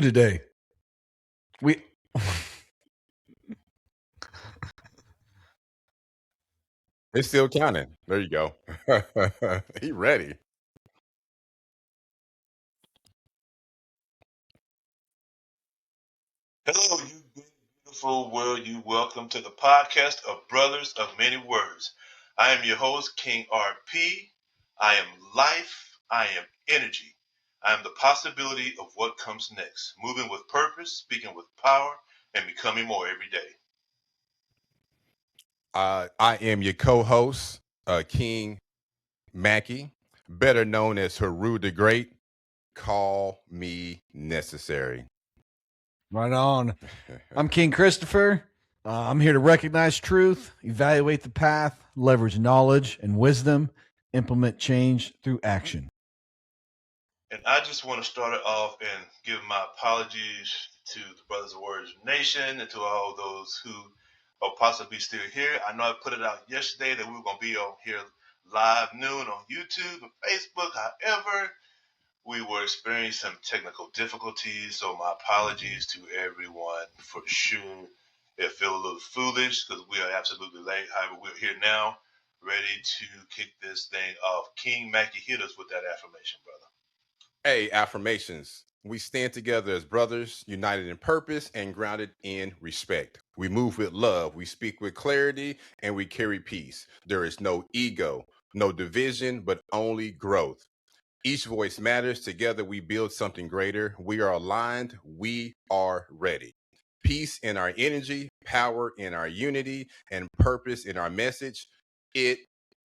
Today. We It's still counting. There you go. He ready. Hello, you big, beautiful world. You welcome to the podcast of Brothers of Many Words. I am your host, King RP. I am life. I am energy. I am the possibility of what comes next. Moving with purpose, speaking with power, and becoming more every day. I am your co-host, King Mackie, better known as Haru the Great. Call me necessary. right on. I'm King Christopher. I'm here to recognize truth, evaluate the path, leverage knowledge and wisdom, implement change through action. And I just want to start it off and give my apologies to the Brothers of Words Nation and to all those who are possibly still here. I know I put it out yesterday that we were going to be on here live noon on YouTube and Facebook. However, we were experiencing some technical difficulties, so my apologies to everyone for sure. It feels a little foolish because we are absolutely late. However, we're here now, ready to kick this thing off. King Mackie, hit us with that affirmation, brother. Hey, affirmations. We stand together as brothers, united in purpose and grounded in respect. We move with love, we speak with clarity, and we carry peace. There is no ego, no division, but only growth. Each voice matters. Together, we build something greater. We are aligned. We are ready. Peace in our energy, power in our unity, and purpose in our message. It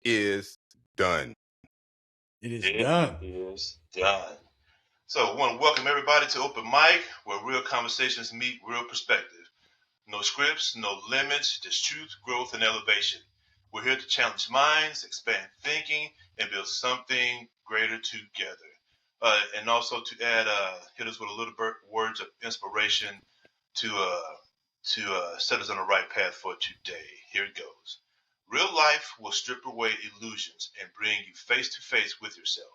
is done. It is done. It is done. So I want to welcome everybody to Open Mic, where real conversations meet real perspective. No scripts, no limits, just truth, growth, and elevation. We're here to challenge minds, expand thinking, and build something greater together. And also to add, hit us with a little words of inspiration to set us on the right path for today. Here it goes. Real life will strip away illusions and bring you face to face with yourself.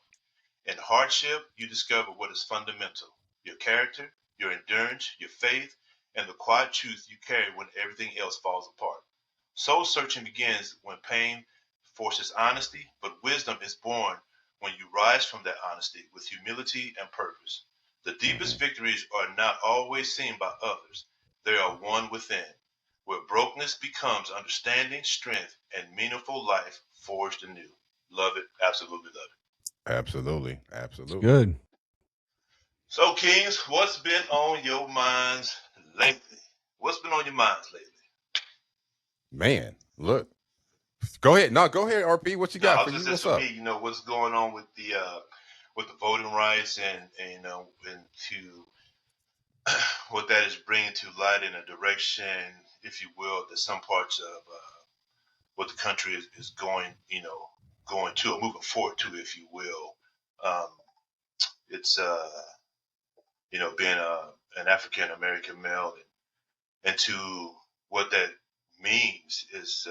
In hardship, you discover what is fundamental: your character, your endurance, your faith, and the quiet truth you carry when everything else falls apart. Soul searching begins when pain forces honesty, but wisdom is born when you rise from that honesty with humility and purpose. The deepest victories are not always seen by others, they are won within, where brokenness becomes understanding, strength, and meaningful life forged anew. Love it, absolutely love it. Absolutely. Absolutely. Good. So, Kings, what's been on your minds lately? What's been on your minds lately? Man, look. Go ahead. No, go ahead, RP. What you No, got I for was you? just What's for up? me, what's going on with the voting rights and and to what that is bringing to light in a direction, if you will, that some parts of what the country is going, going to or moving forward to, if you will. Um, it's being an African American male and to what that means is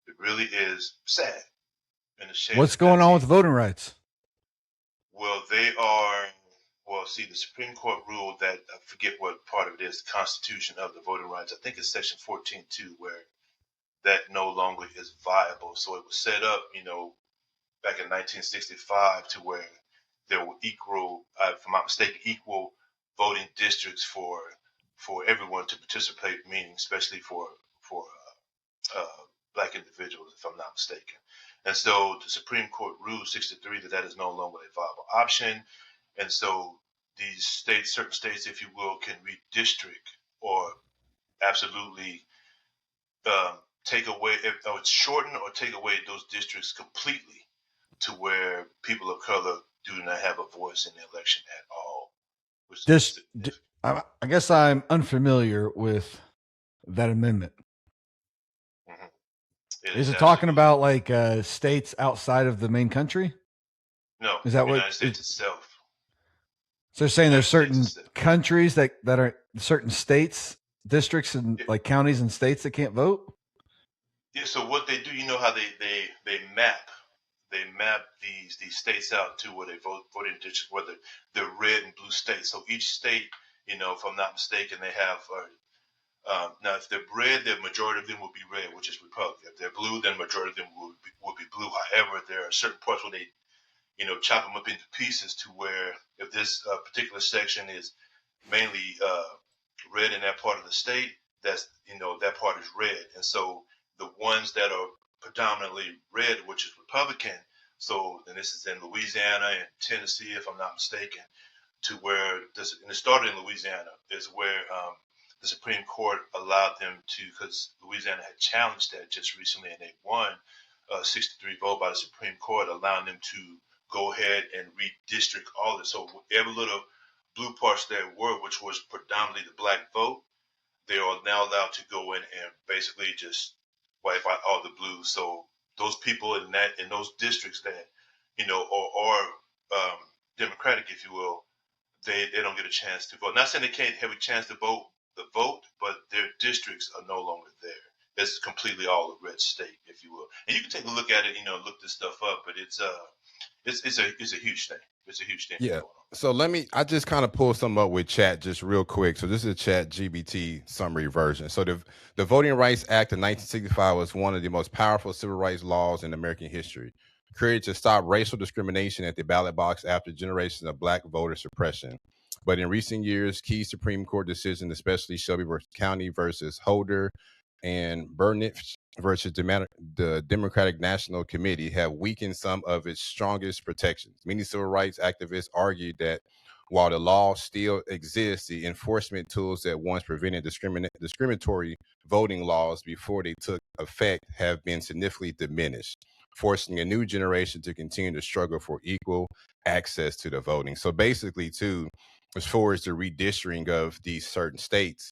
it really is sad in the shade What's that going that's on in. with voting rights? Well, see, the Supreme Court ruled that, I forget what part of it is, the Constitution of the Voting Rights. I think it's Section 14.2, where that no longer is viable. So it was set up, back in 1965 to where there were equal, if I'm not mistaken, equal voting districts for everyone to participate, meaning especially for black individuals, if I'm not mistaken. And so the Supreme Court ruled 63 that is no longer a viable option. And so these states, certain states, if you will, can redistrict or absolutely take away, or shorten or take away those districts completely to where people of color do not have a voice in the election at all. I guess I'm unfamiliar with that amendment. Mm-hmm. Is it talking about like states outside of the main country? No, is that the what United States itself? So they're saying there's certain countries that are certain states, districts, and like counties and states that can't vote. Yeah. So what they do, you know how they map they map these states out to where they voting districts, whether they're red and blue states. So each state, if I'm not mistaken, they have. Now, if they're red, the majority of them will be red, which is Republican. If they're blue, then majority of them will be blue. However, there are certain parts where they, chop them up into pieces to where if this particular section is mainly red in that part of the state, that's that part is red, and so the ones that are predominantly red, which is Republican. So, and this is in Louisiana and Tennessee, if I'm not mistaken, to where this, and it started in Louisiana, is where the Supreme Court allowed them to, because Louisiana had challenged that just recently, and they won 63 vote by the Supreme Court, allowing them to go ahead and redistrict all this. So every little blue parts there were, which was predominantly the black vote, they are now allowed to go in and basically just wipe out all the blues. So those people in those districts that are Democratic, if you will, they don't get a chance to vote. Not saying they can't have a chance to vote, but their districts are no longer there. It's completely all a red state, if you will. And you can take a look at it, look this stuff up, but it's a huge thing. It's a huge thing Yeah. going on. So I just kind of pull something up with chat just real quick. So this is a chat GBT summary version. So the Voting Rights Act of 1965 was one of the most powerful civil rights laws in American history, created to stop racial discrimination at the ballot box after generations of black voter suppression. But in recent years, key Supreme Court decisions, especially Shelby County versus Holder and Burnett versus the Democratic National Committee, have weakened some of its strongest protections. Many civil rights activists argued that while the law still exists, the enforcement tools that once prevented discriminatory voting laws before they took effect have been significantly diminished, forcing a new generation to continue to struggle for equal access to the voting. So basically, too, as far as the redistricting of these certain states,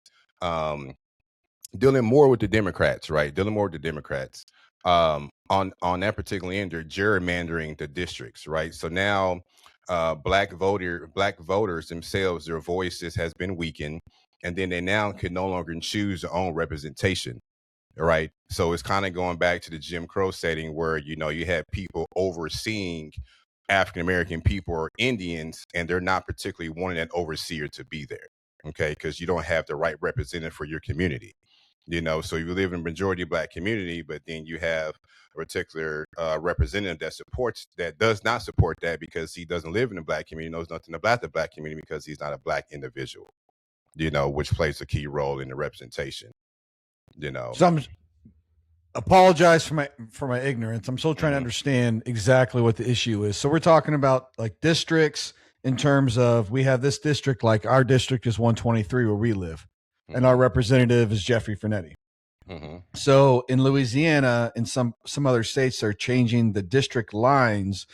dealing more with the Democrats, right? Dealing more with the Democrats on that particular end, they're gerrymandering the districts, right? So now black voters themselves, their voices has been weakened, and then they now can no longer choose their own representation, right? So it's kind of going back to the Jim Crow setting where you had people overseeing African American people or Indians, and they're not particularly wanting that overseer to be there, okay? Because you don't have the right representative for your community. So you live in a majority black community, but then you have a particular representative that does not support that because he doesn't live in the black community, knows nothing about the black community because he's not a black individual, which plays a key role in the representation. So I'm apologize for my ignorance. I'm still trying to understand exactly what the issue is. So we're talking about like districts in terms of we have this district, like our district is 123 where we live, and our representative is Jeffrey Fernetti. So in Louisiana and some other states, they're changing the district lines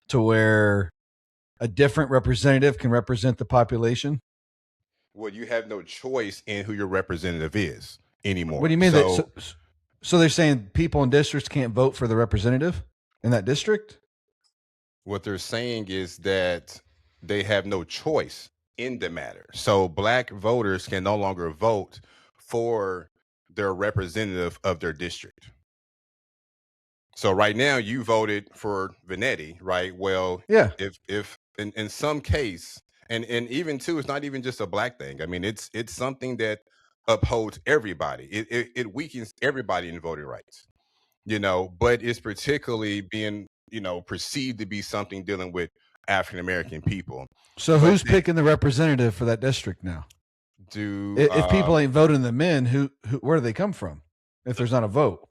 to where a different representative can represent the population. Well, you have no choice in who your representative is anymore. What do you mean? So they're saying people in districts can't vote for the representative in that district? What they're saying is that they have no choice in the matter. So black voters can no longer vote for their representative of their district. So right now you voted for Venetti, right? Well, yeah. If in some case, and even too, it's not even just a black thing. I mean, it's something that upholds everybody. It weakens everybody in voting rights, but it's particularly being, perceived to be something dealing with African American people. So who's picking the representative for that district now? If people ain't voting them in, who where do they come from? If there's not a vote,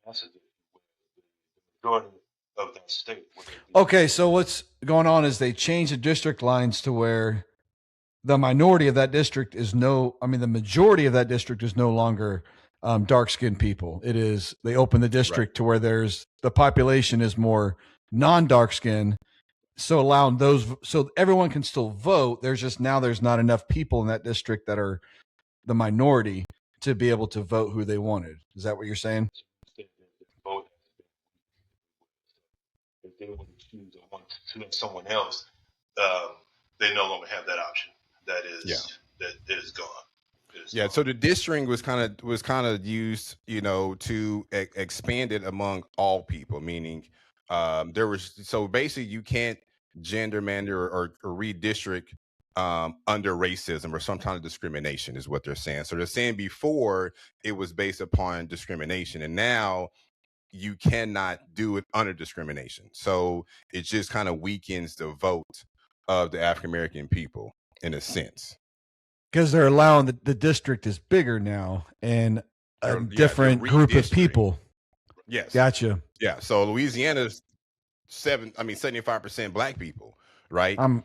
of that state. Okay, so what's going on is they change the district lines to where the minority of that district is the majority of that district is no longer dark-skinned people. It is, they open the district to where the population is more non-dark skin. So allowing so everyone can still vote. There's not enough people in that district that are the minority to be able to vote who they wanted. Is that what you're saying? If they want to choose or want to choose someone else, they no longer have that option. That is gone. Yeah, so the districting was kind of used, to expand it among all people. Meaning, there was so basically you can't gerrymander or redistrict under racism or some kind of discrimination, is what they're saying. So they're saying before it was based upon discrimination, and now you cannot do it under discrimination. So it just kind of weakens the vote of the African American people in a sense. Because they're allowing the district is bigger now and a different group of people. Yes. Gotcha. Yeah. So Louisiana's 75% black people, right? But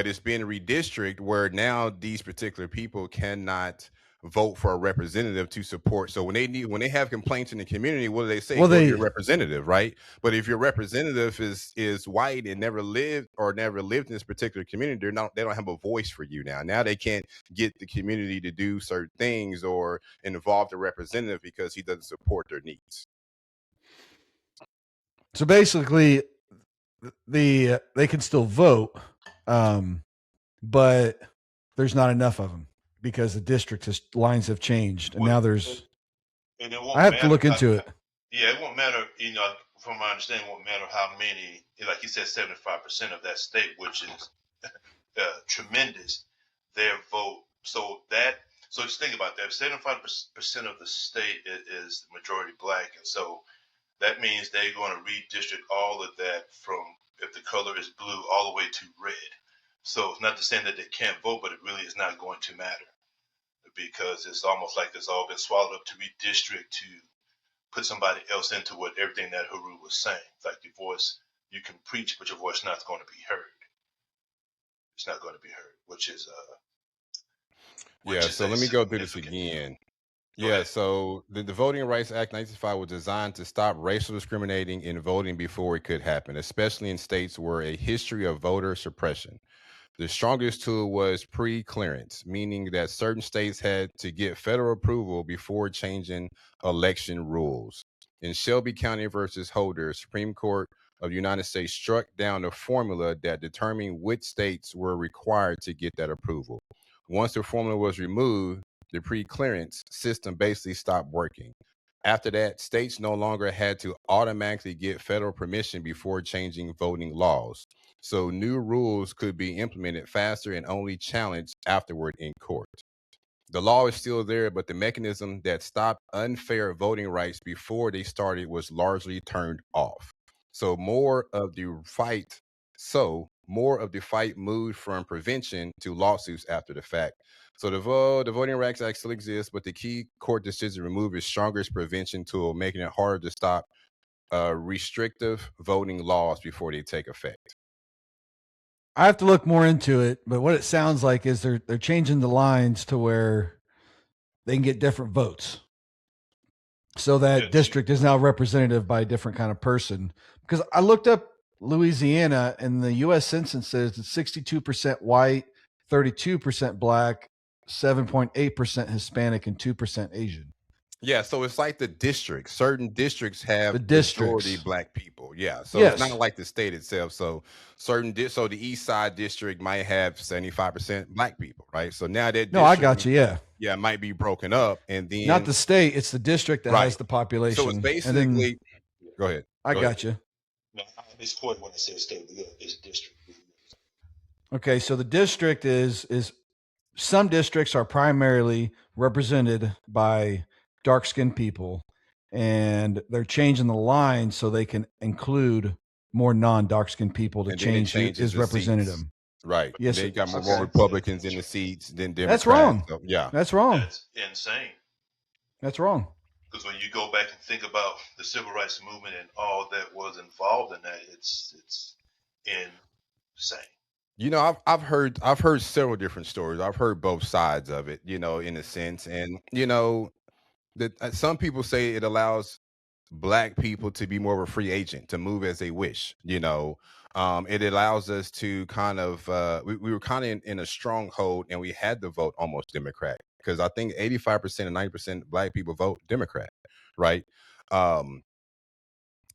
it's been redistricted where now these particular people cannot vote for a representative to support. So when they have complaints in the community, what do they say? Well, your representative, right? But if your representative is white and never lived in this particular community, they don't have a voice for you now. Now they can't get the community to do certain things or involve the representative because he doesn't support their needs. So basically, they can still vote, but there's not enough of them because the district lines have changed, and now there's. And it won't I have to look into it. Yeah, it won't matter. From my understanding, it won't matter how many. Like you said, 75% of that state, which is tremendous. Their vote. So just think about that. 75% of the state is majority black, and so that means they're going to redistrict all of that from, if the color is blue, all the way to red. So it's not to say that they can't vote, but it really is not going to matter because it's almost like it's all been swallowed up to redistrict to put somebody else into what everything that Haru was saying. It's like your voice, you can preach, but your voice is not going to be heard. It's not going to be heard, which is so let me go through this again. Yeah, so the Voting Rights Act 1995 was designed to stop racial discriminating in voting before it could happen, especially in states where a history of voter suppression. The strongest tool was pre-clearance, meaning that certain states had to get federal approval before changing election rules. In Shelby County versus Holder, Supreme Court of the United States struck down a formula that determined which states were required to get that approval. Once the formula was removed, the pre-clearance system basically stopped working. After that, states no longer had to automatically get federal permission before changing voting laws. So new rules could be implemented faster and only challenged afterward in court. The law is still there, but the mechanism that stopped unfair voting rights before they started was largely turned off. So more of the fight moved from prevention to lawsuits after the fact. So the Voting Rights Act still exists, but the key court decision to remove its strongest prevention tool, making it harder to stop restrictive voting laws before they take effect. I have to look more into it, but what it sounds like is they're changing the lines to where they can get different votes. So that district is now representative by a different kind of person. Because I looked up Louisiana, and the U.S. Census says it's 62% white, 32% black, 7.8% Hispanic, and 2% Asian. Yeah, so it's like the districts. Certain districts have majority black people. Yeah, so it's not like the state itself. So so the East Side district might have 75% black people, right? So now that I got you. Yeah, it might be broken up, and then not the state; it's the district that has the population. So it's basically. Go ahead. I got you. No, it's important when I say state. It's district. Okay, so the district is some districts are primarily represented by dark-skinned people, and they're changing the line so they can include more non-dark-skinned people to change who is representing them. Right. Yes. They got more Republicans in the seats than Democrats. That's wrong. So, yeah. That's wrong. That's insane. That's wrong. Because when you go back and think about the civil rights movement and all that was involved in that, it's insane. I've heard several different stories. I've heard both sides of it, in a sense. And, that some people say it allows black people to be more of a free agent, to move as they wish. It allows us to kind of we were kind of in a stronghold, and we had to vote almost Democrat, because I think 85% and 90% black people vote Democrat, right?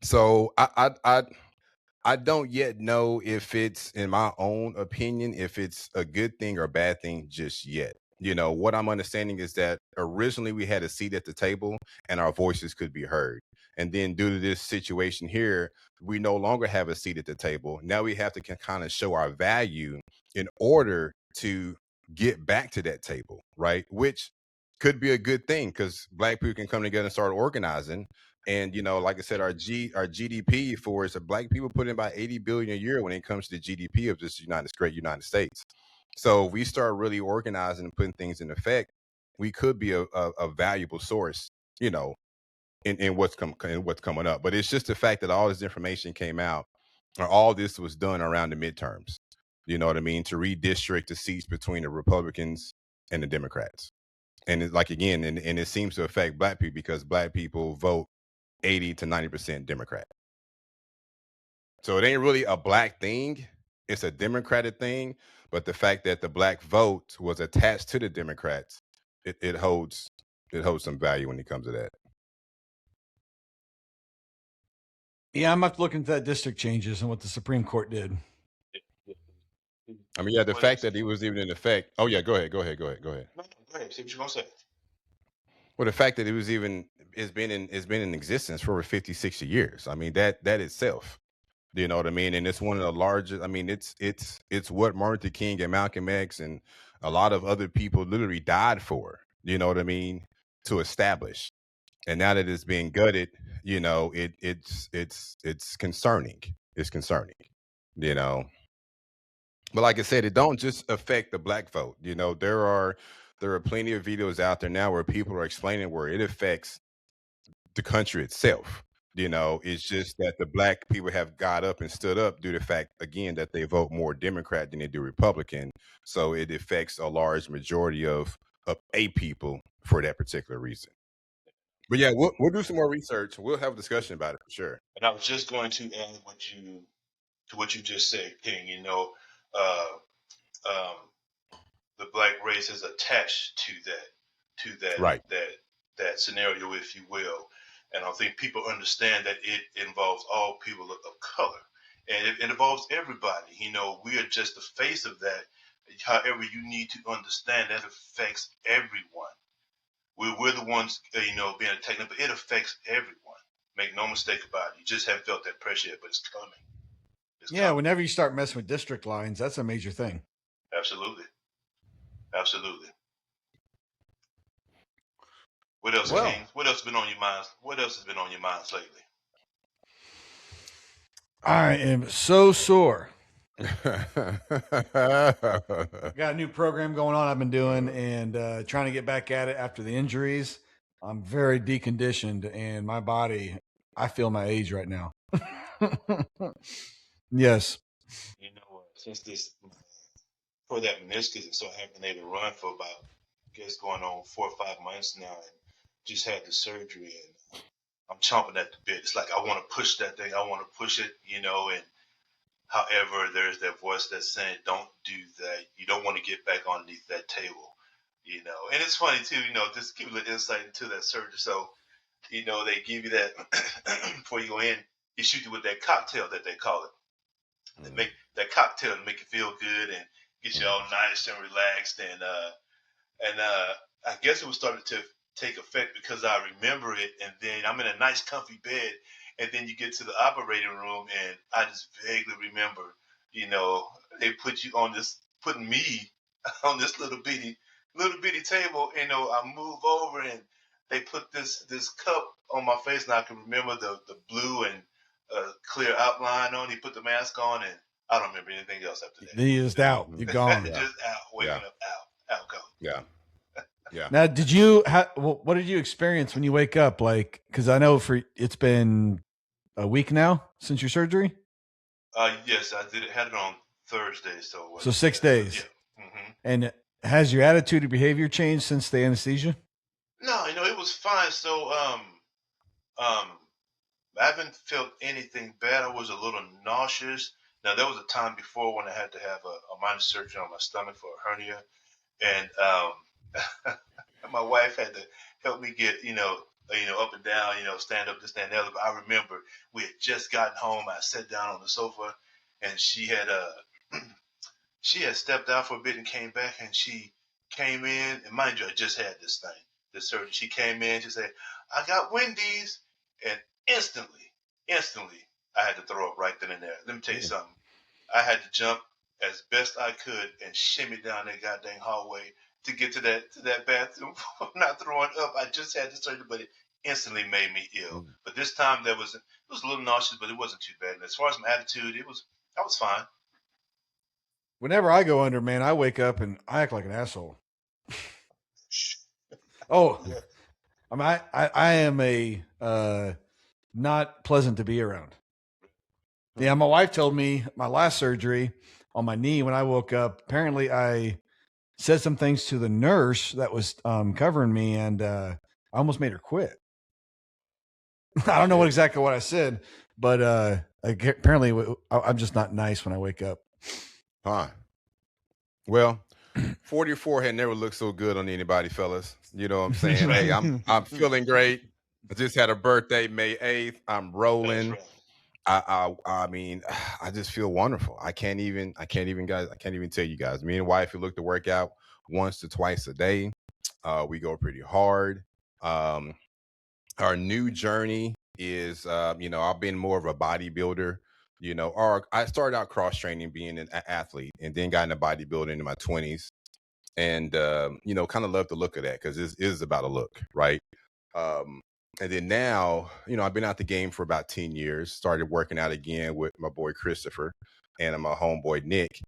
So I don't yet know if it's, in my own opinion, if it's a good thing or a bad thing just yet. What I'm understanding is that originally we had a seat at the table and our voices could be heard. And then due to this situation here, we no longer have a seat at the table. Now we have to kind of show our value in order to get back to that table, right? Which could be a good thing because Black people can come together and start organizing. And like I said, our GDP for is Black people put in about 80 billion a year when it comes to the GDP of this great United States. So if we start really organizing and putting things in effect, we could be a valuable source, you know, in what's coming up. But it's just the fact that all this information came out, or all this was done around the midterms. You know what I mean? To redistrict the seats between the Republicans and the Democrats. And it's like again, and it seems to affect Black people because Black people vote 80 to 90% Democrat. So it ain't really a Black thing. It's a Democratic thing. But the fact that the Black vote was attached to the Democrats, it holds some value when it comes to that. Yeah, I'm going to have to look into that district changes and what the Supreme Court did. I mean, yeah, the fact that he was even in effect. Oh yeah, go ahead. No, go ahead. See what you're gonna say. Well, the fact that it was even it's been in existence for over 50, 60 years. I mean, that itself. You know what I mean? And it's one of the largest. I mean, it's what Martin Luther King and Malcolm X and a lot of other people literally died for. You know what I mean? To establish. And now that it's being gutted, it's concerning. It's concerning. You know. But like I said, it don't just affect the Black vote. There are plenty of videos out there now where people are explaining where it affects the country itself. It's just that the Black people have got up and stood up due to the fact, again, that they vote more Democrat than they do Republican. So it affects a large majority of a people for that particular reason. But yeah, we'll do some more research. We'll have a discussion about it for sure. And I was just going to add what you just said, King. Uh, um, the Black race is attached to Right. that scenario, if you will. And I think people understand that it involves all people of color, and it involves everybody. We are just the face of that. However, you need to understand that affects everyone. We're the ones, being attacked, but it affects everyone. Make no mistake about it. You just haven't felt that pressure yet, but it's coming. Yeah, whenever you start messing with district lines, that's a major thing. Absolutely. Absolutely. What else, King? What else has been on your minds? What else has been on your minds lately? I am so sore. Got a new program going on I've been doing and trying to get back at it after the injuries. I'm very deconditioned and my body, I feel my age right now. Yes. Since for that meniscus, and so I haven't been able to run for about, I guess, going on 4 or 5 months now, and just had the surgery, and I'm chomping at the bit. It's like I want to push that thing. I want to push it, and however, there's that voice that's saying, don't do that. You don't want to get back underneath that table, And it's funny, too, just give a little insight into that surgery. So, they give you that before you go in, you shoot you with that cocktail that they call it. They make that cocktail to make you feel good and get you all nice and relaxed. And I guess it was starting to take effect because I remember it. And then I'm in a nice, comfy bed. And then you get to the operating room, and I just vaguely remember, they putting me on this little bitty table. I move over, and they put this cup on my face, and I can remember the blue and clear outline on. He put the mask on, and I don't remember anything else after that. Then you're just out. You're gone. Just out, waking up, out, gone. Yeah. Yeah. Now, what did you experience when you wake up? Like, because I know it's been a week now since your surgery. Yes, I had it on Thursday, so 6 days. Yeah. Mm-hmm. And has your attitude or behavior changed since the anesthesia? No, it was fine. So, I haven't felt anything bad. I was a little nauseous. Now, there was a time before when I had to have a minor surgery on my stomach for a hernia, and my wife had to help me get, up and down, stand up, this, that, and the other. But I remember we had just gotten home. I sat down on the sofa, and she had she had stepped out for a bit and came back, and she came in, and mind you, I just had this thing. This surgeon, she came in, she said, "I got Wendy's," and instantly, I had to throw up right then and there. Let me tell you something. I had to jump as best I could and shimmy down that goddamn hallway to get to that bathroom. I'm not throwing up. I just had the surgery, but it instantly made me ill. But this time it was a little nauseous, but it wasn't too bad. And as far as my attitude, I was fine. Whenever I go under, man, I wake up and I act like an asshole. Oh, I mean, I am a not pleasant to be around. Yeah, my wife told me my last surgery on my knee when I woke up. Apparently, I said some things to the nurse that was covering me, and I almost made her quit. I don't know exactly what I said, but apparently I'm just not nice when I wake up. Huh. Well, 44 had never looked so good on anybody, fellas. You know what I'm saying? Hey, I'm feeling great. I just had a birthday, May 8th. I'm rolling. I mean, I just feel wonderful. I can't even tell you guys. Me and wife, we look to work out once to twice a day. We go pretty hard. Our new journey is, I've been more of a bodybuilder, or I started out cross training being an athlete and then got into bodybuilding in my 20s. And, kind of love the look of that because it is about a look, right? And then now, I've been out the game for about 10 years, started working out again with my boy Christopher and my homeboy Nick.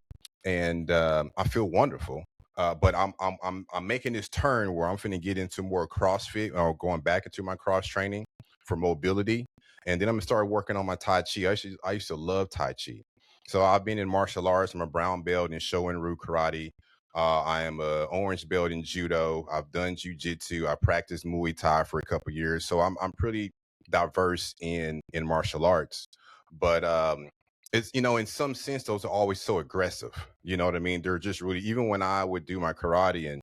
And I feel wonderful. But I'm making this turn where I'm finna get into more CrossFit or going back into my cross training for mobility. And then I'm gonna start working on my Tai Chi. I used to love Tai Chi. So I've been in martial arts. I'm a brown belt in Shoin-ryu karate. I am a orange belt in judo. I've done jujitsu. I practiced Muay Thai for a couple years. So I'm pretty diverse in martial arts. But it's, in some sense, those are always so aggressive. You know what I mean? They're just really, even when I would do my karate and,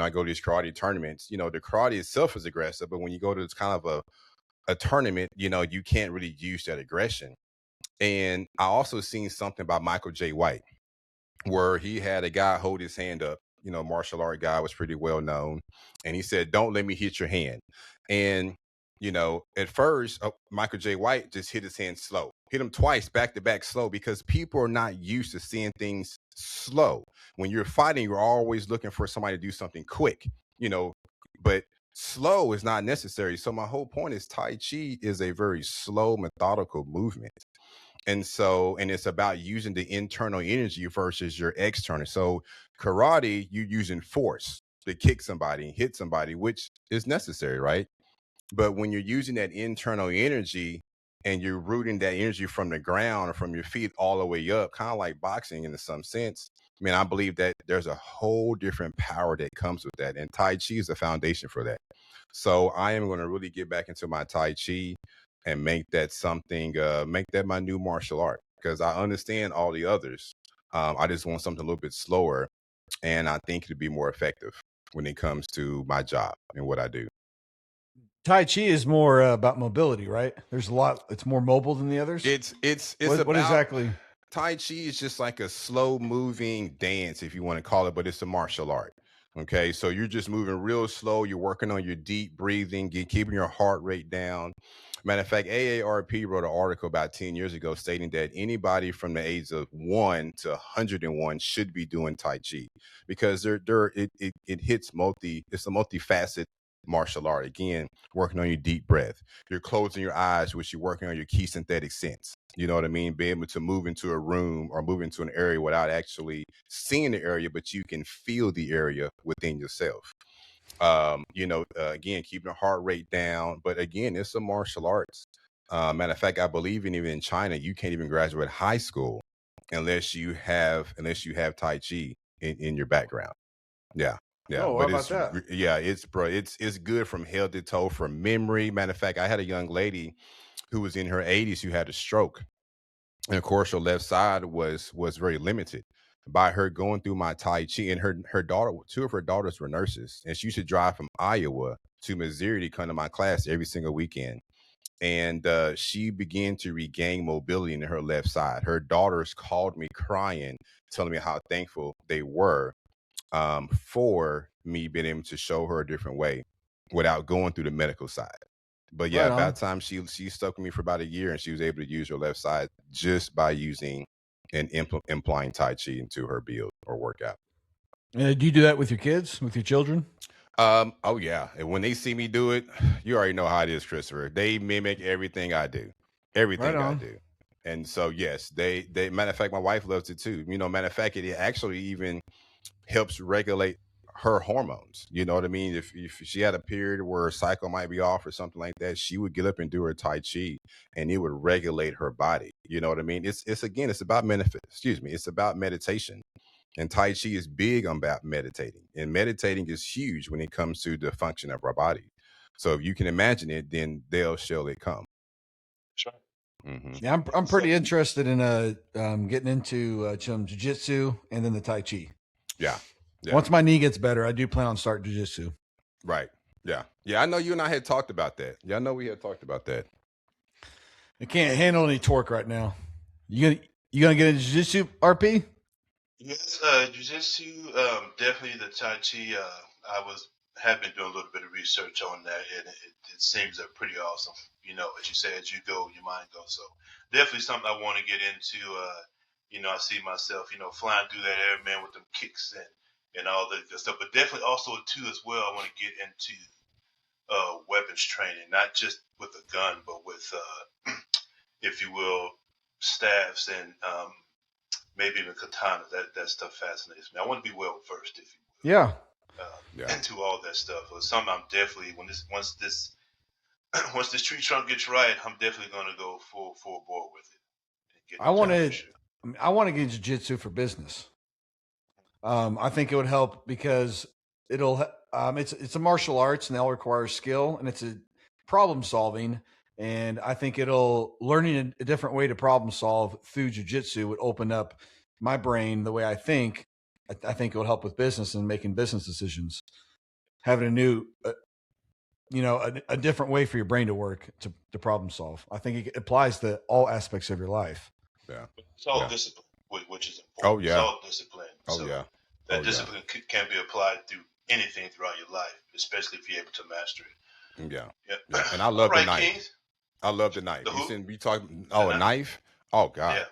I go to these karate tournaments, the karate itself is aggressive. But when you go to this kind of a tournament, you can't really use that aggression. And I also seen something about Michael J. White where he had a guy hold his hand up. Martial art guy was pretty well known. And he said, "Don't let me hit your hand." And, at first, Michael J. White just hit his hand slow, hit him twice back to back slow because people are not used to seeing things slow. When you're fighting, you're always looking for somebody to do something quick, but slow is not necessary. So my whole point is Tai Chi is a very slow, methodical movement. And it's about using the internal energy versus your external. So karate, you're using force to kick somebody and hit somebody, which is necessary, right? But when you're using that internal energy and you're rooting that energy from the ground or from your feet all the way up, kind of like boxing in some sense, I mean, I believe that there's a whole different power that comes with that. And Tai Chi is the foundation for that. So I am going to really get back into my Tai Chi and make that make that my new martial art because I understand all the others. I just want something a little bit slower. And I think it'd be more effective when it comes to my job and what I do. Tai Chi is more about mobility, right? There's a lot. It's more mobile than the others. It's what exactly? Tai Chi is just like a slow moving dance, if you want to call it, but it's a martial art. Okay, so you're just moving real slow. You're working on your deep breathing, keeping your heart rate down. Matter of fact, AARP wrote an article about 10 years ago stating that anybody from the age of 1 to 101 should be doing Tai Chi because it hits it's a multifaceted martial art. Again, working on your deep breath. You're closing your eyes, which you're working on your key synthetic sense. You know what I mean? Be able to move into a room or move into an area without actually seeing the area, but you can feel the area within yourself. Again, keeping the heart rate down. But again, it's a martial arts. Matter of fact, I believe even in China, you can't even graduate high school unless you have Tai Chi in your background. Yeah. Yeah, Oh, but how about that? it's good from head to toe for memory. Matter of fact, I had a young lady who was in her 80s who had a stroke, and of course, her left side was very limited. By her going through my Tai Chi, and her daughter, two of her daughters were nurses, and she used to drive from Iowa to Missouri to come to my class every single weekend. And she began to regain mobility in her left side. Her daughters called me crying, telling me how thankful they were for me being able to show her a different way without going through the medical side. But yeah, Right by on. the time she stuck with me for about a year, and she was able to use her left side just by using and implying Tai Chi into her build or workout. Do you do that with your kids, with your children? Oh yeah. And when they see me do it, you already know how it is, Christopher. They mimic everything I do. Right Everything I on. do. And so yes, they matter of fact, my wife loves it too. Matter of fact, it actually even helps regulate her hormones. You know what I mean? If she had a period where her cycle might be off or something like that, she would get up and do her Tai Chi, and it would regulate her body. You know what I mean? It's again, it's about it's about meditation. And Tai Chi is big on about meditating. And meditating is huge when it comes to the function of our body. So if you can imagine it, then they'll shall it come. That's right. Mm-hmm. Yeah, I'm pretty interested in getting into some jiu-jitsu and then the Tai Chi. Yeah. Yeah. Once my knee gets better, I do plan on starting jiu-jitsu. Right. Yeah. Yeah. I know you and I had talked about that. Yeah, I know we had talked about that. I can't handle any torque right now. You gonna get into jiu-jitsu, RP? Yes, jiu-jitsu, definitely the Tai Chi. Have been doing a little bit of research on that, and it seems pretty awesome. As you say, as you go, your mind goes. So definitely something I want to get into. I see myself, flying through that air, man, with them kicks and all that good stuff. But definitely also too as well, I want to get into weapons training, not just with a gun, but with, if you will, staffs and maybe even katanas. That stuff fascinates me. I want to be well versed, if you will. Yeah. Into all that stuff. It's something I'm definitely once this tree trunk gets right, I'm definitely going to go full bore with it. And get I want into it to. for sure. I want to get jiu-jitsu for business. I think it would help because it's a martial arts and they all require skill and it's a problem solving. And I think learning a different way to problem solve through jiu-jitsu would open up my brain the way I think. I think it would help with business and making business decisions. Having a new, a different way for your brain to work to problem solve. I think it applies to all aspects of your life. Yeah. It's all Yeah. discipline, which is important. Oh, yeah. It's all discipline. Oh, So yeah. that discipline can be applied through anything throughout your life, especially if you're able to master it. Yeah. Yeah. Yeah. And I love the All right, knife. Kings. I love the knife. The You who? seen we talking The a knife? Oh God. Yeah.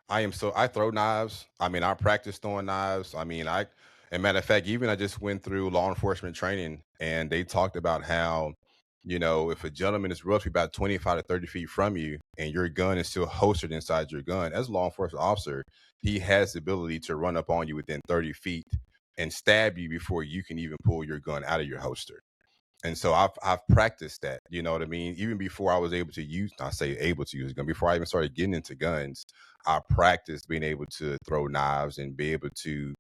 I throw knives. I mean, I practice throwing knives. I mean, and matter of fact, even I just went through law enforcement training and they talked about how, if a gentleman is roughly about 25 to 30 feet from you and your gun is still holstered inside your gun, as a law enforcement officer, he has the ability to run up on you within 30 feet and stab you before you can even pull your gun out of your holster. And so I've practiced that, you know what I mean? Even before I was able to use a gun, before I even started getting into guns, I practiced being able to throw knives and be able to,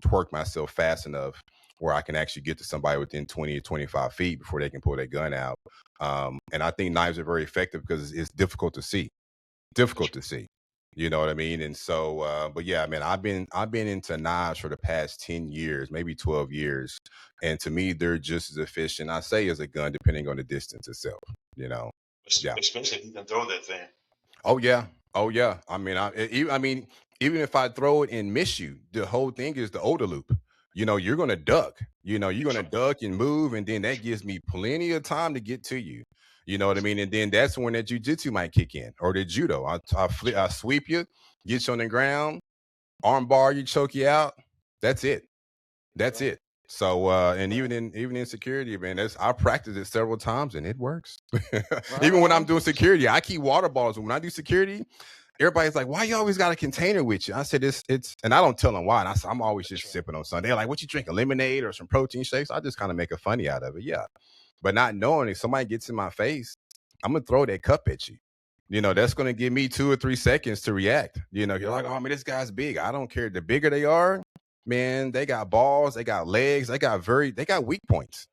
twerk myself fast enough where I can actually get to somebody within 20 or 25 feet before they can pull their gun out. And I think knives are very effective because it's difficult to see. You know what I mean? And so, but yeah, man, I've been into knives for the past 10 years, maybe 12 years. And to me, they're just as efficient, I say, as a gun, depending on the distance itself, Yeah. Especially if you can throw that thing. Oh yeah. Oh yeah. I mean, even if I throw it and miss you, the whole thing is the OODA loop. You're gonna duck. You're gonna duck and move, and then that gives me plenty of time to get to you. You know what I mean? And then that's when that jujitsu might kick in, or the judo. I sweep you, get you on the ground, arm bar you, choke you out. That's it. That's it. So and even in security, man, I practiced it several times and it works. Even when I'm doing security, I keep water bottles. When I do security, everybody's like, "Why you always got a container with you?" I said, "It's," and I don't tell them why. And I'm always just sipping on something. They're like, "What you drinking? Lemonade or some protein shakes?" I just kind of make a funny out of it, yeah. But not knowing if somebody gets in my face, I'm gonna throw that cup at you. That's gonna give me 2 or 3 seconds to react. You're like, "Oh man, this guy's big." I don't care. The bigger they are, man, they got balls, they got legs, they got weak points.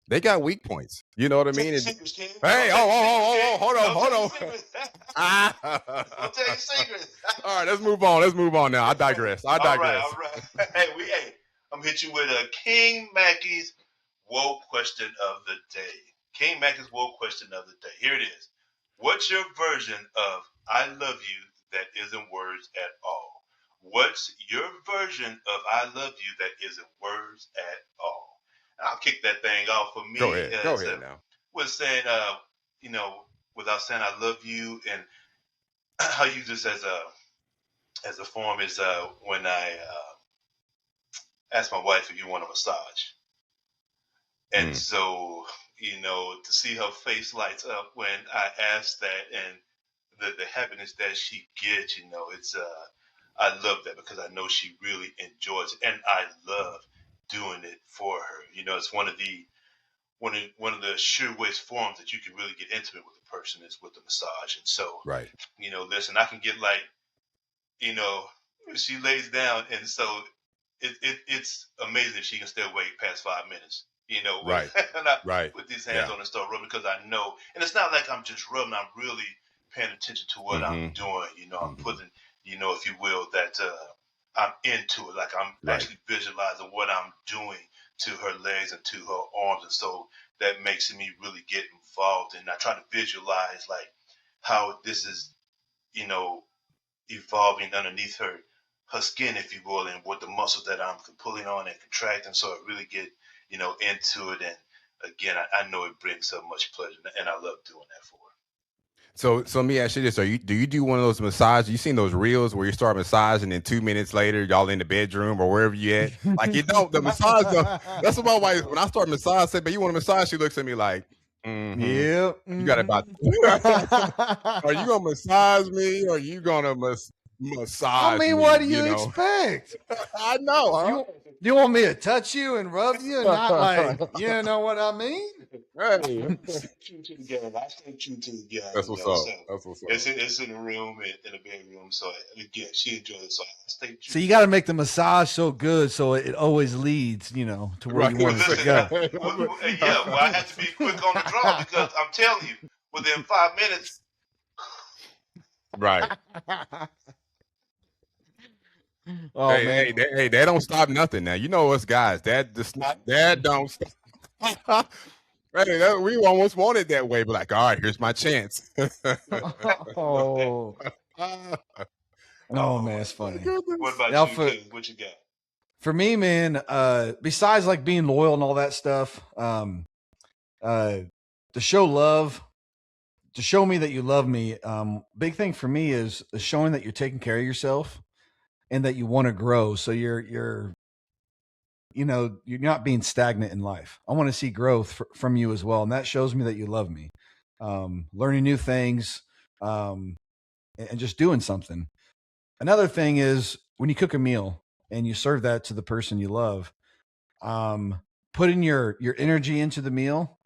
They got weak points. You know what I mean? Hey, hold on. I'll tell you secrets. All right, let's move on now. I digress. All right. Hey, I'm gonna hit you with a King Mackey's woke question of the day. King Mackey's woke question of the day. Here it is. What's your version of "I love you" that isn't words at all? what's your version of I love you that isn't words at all? And I'll kick that thing off. For Go me, ahead. Go ahead now. was saying, you know, without saying I love you, and I use this as a form is when I ask my wife if you want a massage. And so, to see her face lights up when I ask that, and the happiness that she gets, it's I love that because I know she really enjoys it, and I love doing it for her. It's one of the surest forms that you can really get intimate with a person is with the massage. And so, Right. listen, I can get like, she lays down, and so it's amazing she can still wait past 5 minutes. Right. And I Right. put these hands on and start rubbing because I know, and it's not like I'm just rubbing. I'm really paying attention to what I'm doing. I'm putting, if you will, that I'm into it. Like I'm actually visualizing what I'm doing to her legs and to her arms, and so that makes me really get involved. And I try to visualize like how this is, evolving underneath her skin, if you will, and what the muscles that I'm pulling on and contracting. So I really get, into it. And again, I know it brings so much pleasure, and I love doing that for her. So let me ask you this: do you do one of those massages? You seen those reels where you start massaging and 2 minutes later y'all in the bedroom or wherever you at? Like the massage. That's what my wife. When I start massage, I say, "But you want a massage?" She looks at me like, Yeah. You got about. Are you gonna massage me, or are you gonna massage I mean, me? what do you expect? I know. Huh? You want me to touch you and rub you and not like, you know what I mean? Hey. True to the game. I stay true to the game. That's what's up. That's what's up. It's in the room, in the bedroom. So again, she enjoys it. So I stay true. So you got to make the massage so good so it always leads, to where you want it to go. Well, I have to be quick on the draw because I'm telling you, within 5 minutes. Right. Oh man, hey, that don't stop nothing. Now you know us guys. That don't stop. Hey, we almost wanted that way, but like, all right, here's my chance. oh man, it's funny. What about you? What you got? For me, man, besides like being loyal and all that stuff, to show love, to show me that you love me, big thing for me is showing that you're taking care of yourself and that you want to grow. So you're not being stagnant in life. I want to see growth from you as well. And that shows me that you love me. Learning new things, and just doing something. Another thing is when you cook a meal and you serve that to the person you love, putting your energy into the meal.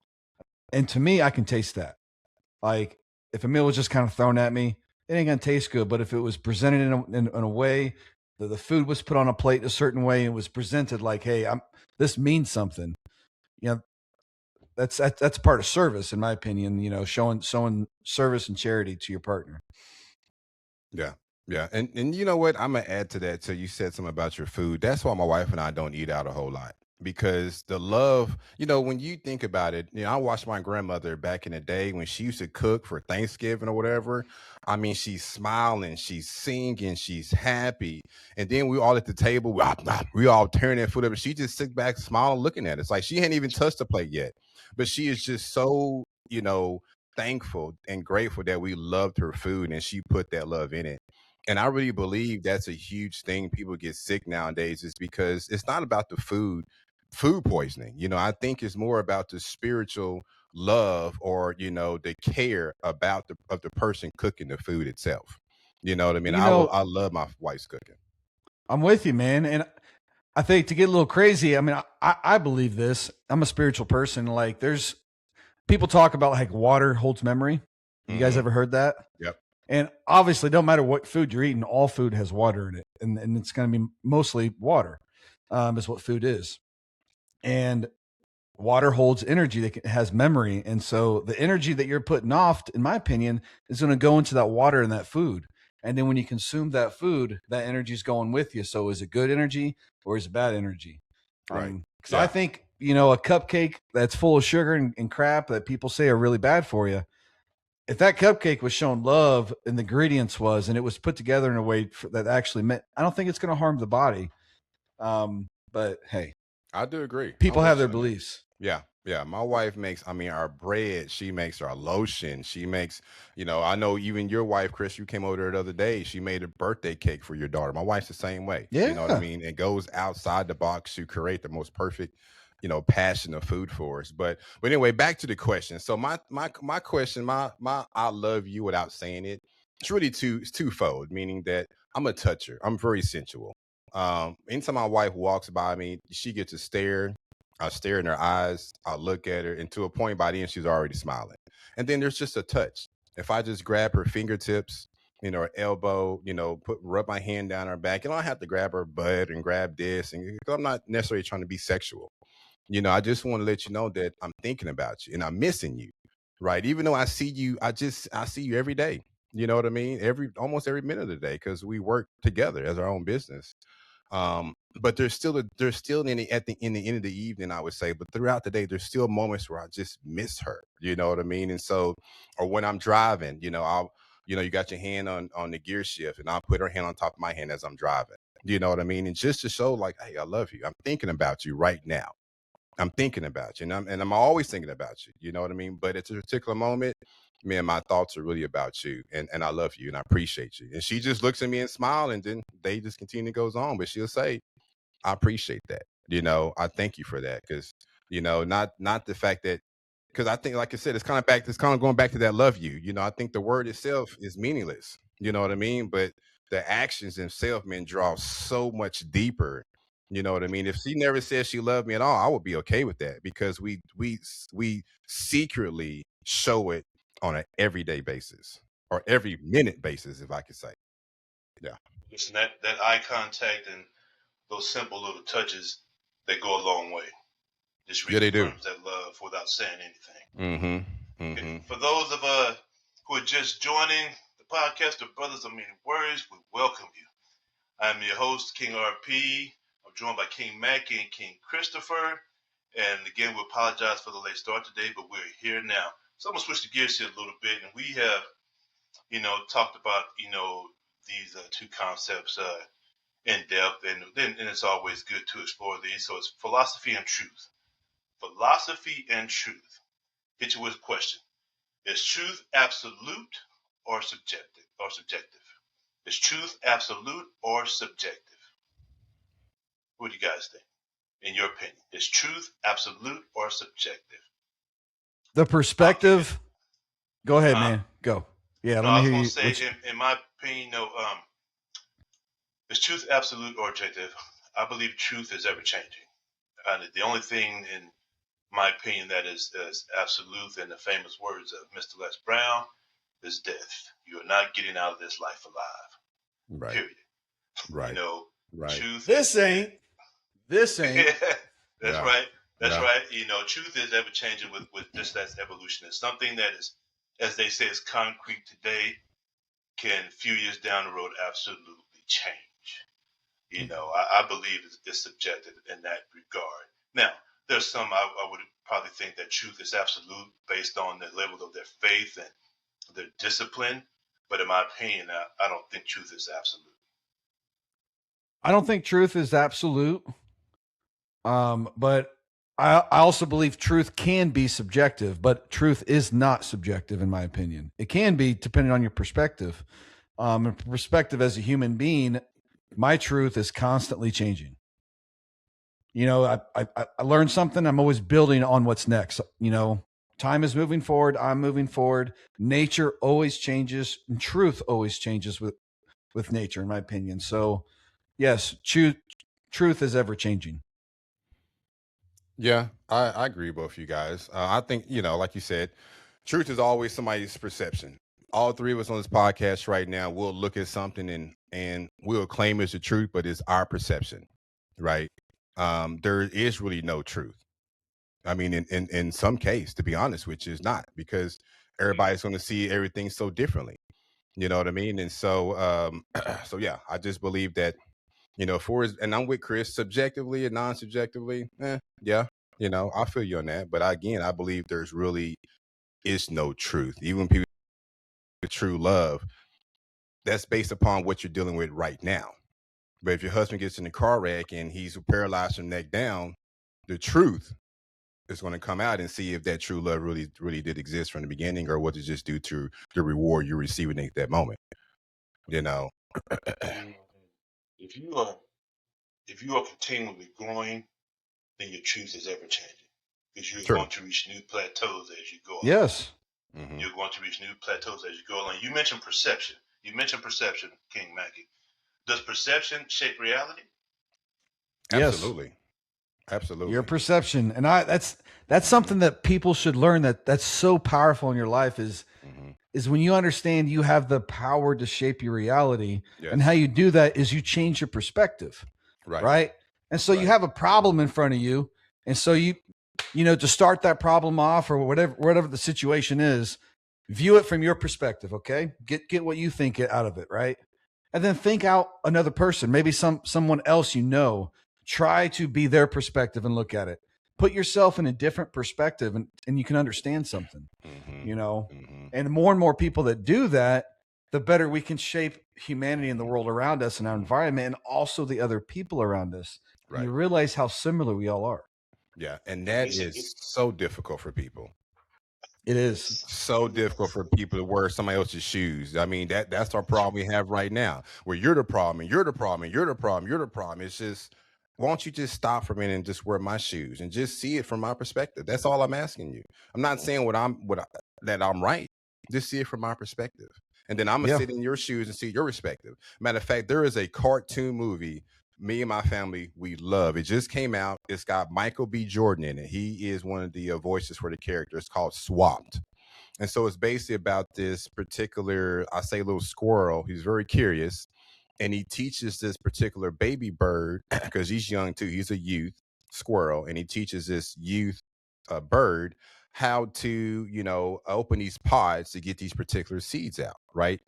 And to me, I can taste that. Like if a meal was just kind of thrown at me, it ain't gonna taste good. But if it was presented in a way that the food was put on a plate a certain way and was presented like, hey, this means something. That's part of service, in my opinion. Showing service and charity to your partner. Yeah. Yeah. And you know what? I'm gonna add to that. So you said something about your food. That's why my wife and I don't eat out a whole lot. Because the love, when you think about it, I watched my grandmother back in the day when she used to cook for Thanksgiving or whatever. I mean, she's smiling, she's singing, she's happy. And then we all at the table, we all tearing that food up. And she just sit back, smiling, looking at it. It's like she hadn't even touched the plate yet. But she is just so, thankful and grateful that we loved her food and she put that love in it. And I really believe that's a huge thing. People get sick nowadays is because it's not about the food poisoning. I think it's more about the spiritual love or, the care about the person cooking the food itself. You know what I mean? I love my wife's cooking. I'm with you, man. And I think to get a little crazy, I mean, I believe this. I'm a spiritual person. Like there's people talk about like water holds memory. You guys ever heard that? Yep. And obviously, no matter what food you're eating, all food has water in it. And it's going to be mostly water is what food is. And water holds energy that has memory. And so the energy that you're putting off, in my opinion, is going to go into that water and that food. And then when you consume that food, that energy is going with you. So is it good energy or is it bad energy? Right. Because I think, a cupcake that's full of sugar and crap that people say are really bad for you, if that cupcake was shown love and the ingredients was, and it was put together in a way that actually meant, I don't think it's going to harm the body. But hey, I do agree. people I'm have with their you on that. beliefs. Yeah. Yeah. My wife makes, I mean, our bread, she makes our lotion. She makes, you know, I know even your wife, Chris, you came over there the other day. She made a birthday cake for your daughter. My wife's the same way. You know what I Yeah. mean? It goes outside the box to create the most perfect, you know, passion of food for us. But anyway, back to the question. So my question, my I love you without saying it. It's really it's twofold, meaning that I'm a toucher. I'm very sensual. Anytime my wife walks by me, she gets a stare. I stare in her eyes. I look at her, and to a point by the end, she's already smiling. And then there's just a touch. If I just grab her fingertips, you know, her elbow, you know, rub my hand down her back, you don't have to grab her butt and grab this, and because I'm not necessarily trying to be sexual. You know, I just want to let you know that I'm thinking about you and I'm missing you, right? Even though I see you, I see you every day. You know what I mean? Almost every minute of the day because we work together as our own business. But there's still in the end of the evening, I would say, but throughout the day, there's still moments where I just miss her. You know what I mean? And so, or when I'm driving, you know, you got your hand on the gear shift, and I'll put her hand on top of my hand as I'm driving. You know what I mean? And just to show, like, hey, I love you. I'm thinking about you right now. I'm thinking about you, and I'm always thinking about you. You know what I mean? But at a particular moment, man, my thoughts are really about you, and I love you, and I appreciate you. And she just looks at me and smile, and then they just continue goes on. But she'll say, I appreciate that. You know, I thank you for that because you know, not the fact that because I think, like I said, it's kind of going back to that love you. You know, I think the word itself is meaningless. You know what I mean? But the actions themselves, man, draw so much deeper. You know what I mean? If she never said she loved me at all, I would be okay with that because we secretly show it on an everyday basis or every minute basis, if I could say. Yeah. Listen, that eye contact and those simple little touches, they go a long way. Just Yeah, they do. reconfirms that love without saying anything. Mm-hmm. Okay. Mm-hmm. For those of who are just joining the podcast of Brothers of Many Words, we welcome you. I'm your host, King RP. I'm joined by King Mackie and King Christopher. And again, we apologize for the late start today, but we're here now. So I'm going to switch the gears here a little bit. And we have, talked about, these two concepts in depth. And it's always good to explore these. So it's philosophy and truth. Philosophy and truth. Hit you with a question. Is truth absolute or subjective? Is truth absolute or subjective? What do you guys think? In your opinion, is truth absolute or subjective? The perspective. Go ahead, man. Go. Yeah, No, let I me was hear going you. to say, in my opinion, is truth absolute or objective? I believe truth is ever changing. And the only thing, in my opinion, that is absolute, in the famous words of Mr. Les Brown, is death. You are not getting out of this life alive. Right. Period. Right. Right. Truth. This ain't. That's Yeah. right. That's Yeah. right. Truth is ever changing with just that's evolution. It's something that is, as they say, is concrete today, can a few years down the road absolutely change. I believe it's subjective in that regard. Now, there's some I would probably think that truth is absolute based on the level of their faith and their discipline. But in my opinion, I don't think truth is absolute. I don't think truth is absolute. But I also believe truth can be subjective, but truth is not subjective, in my opinion. It can be depending on your perspective. And perspective as a human being, my truth is constantly changing. I learned something. I'm always building on what's next. Time is moving forward. I'm moving forward. Nature always changes, and truth always changes with nature, in my opinion. So, yes, truth is ever changing. Yeah, I agree with both of you guys. I think, like you said, truth is always somebody's perception. All three of us on this podcast right now will look at something and we'll claim it's the truth, but it's our perception, right? There is really no truth. I mean, in some case, to be honest, which is not because everybody's going to see everything so differently. You know what I mean? And so, so yeah, I just believe that and I'm with Chris subjectively and non-subjectively. Yeah, I feel you on that. But again, I believe there's really is no truth. Even when people true love, that's based upon what you're dealing with right now. But if your husband gets in a car wreck and he's paralyzed from neck down, the truth is going to come out, and see if that true love really did exist from the beginning, or was it just due to the reward you're receiving at that moment. You know. If you are continually growing, then your truth is ever changing, because you're going to reach new plateaus as you go along. Yes. Mm-hmm. You're going to reach new plateaus as you go along. You mentioned perception. King Mackie. Does perception shape reality? Absolutely. Yes. Absolutely. Your perception. And that's something that people should learn, that's so powerful in your life is when you understand you have the power to shape your reality. Yes. And how you do that is you change your perspective. Right. And so you have a problem in front of you. And so you to start that problem off, or whatever the situation is, view it from your perspective. Okay. Get what you think out of it. Right. And then think out another person, maybe someone else, try to be their perspective and look at it. Put yourself in a different perspective, and you can understand something, and more people that do that, the better we can shape humanity and the world around us and our environment, and also the other people around us. Right. You realize how similar we all are. Yeah. And that is so difficult for people. It is so difficult for people to wear somebody else's shoes. I mean, that's our problem we have right now, where you're the problem and you're the problem and you're the problem. You're the problem. It's just, why don't you just stop for a minute and just wear my shoes and just see it from my perspective? That's all I'm asking you. I'm not saying that I'm right. Just see it from my perspective. And then I'm going to sit in your shoes and see your perspective. Matter of fact, there is a cartoon movie me and my family, we love. It just came out. It's got Michael B. Jordan in it. He is one of the voices for the character. It's called Swapped. And so it's basically about this particular, I say, little squirrel. He's very curious. And he teaches this particular baby bird, because he's young too. He's a youth squirrel. And he teaches this youth bird how to, open these pods to get these particular seeds out. Right.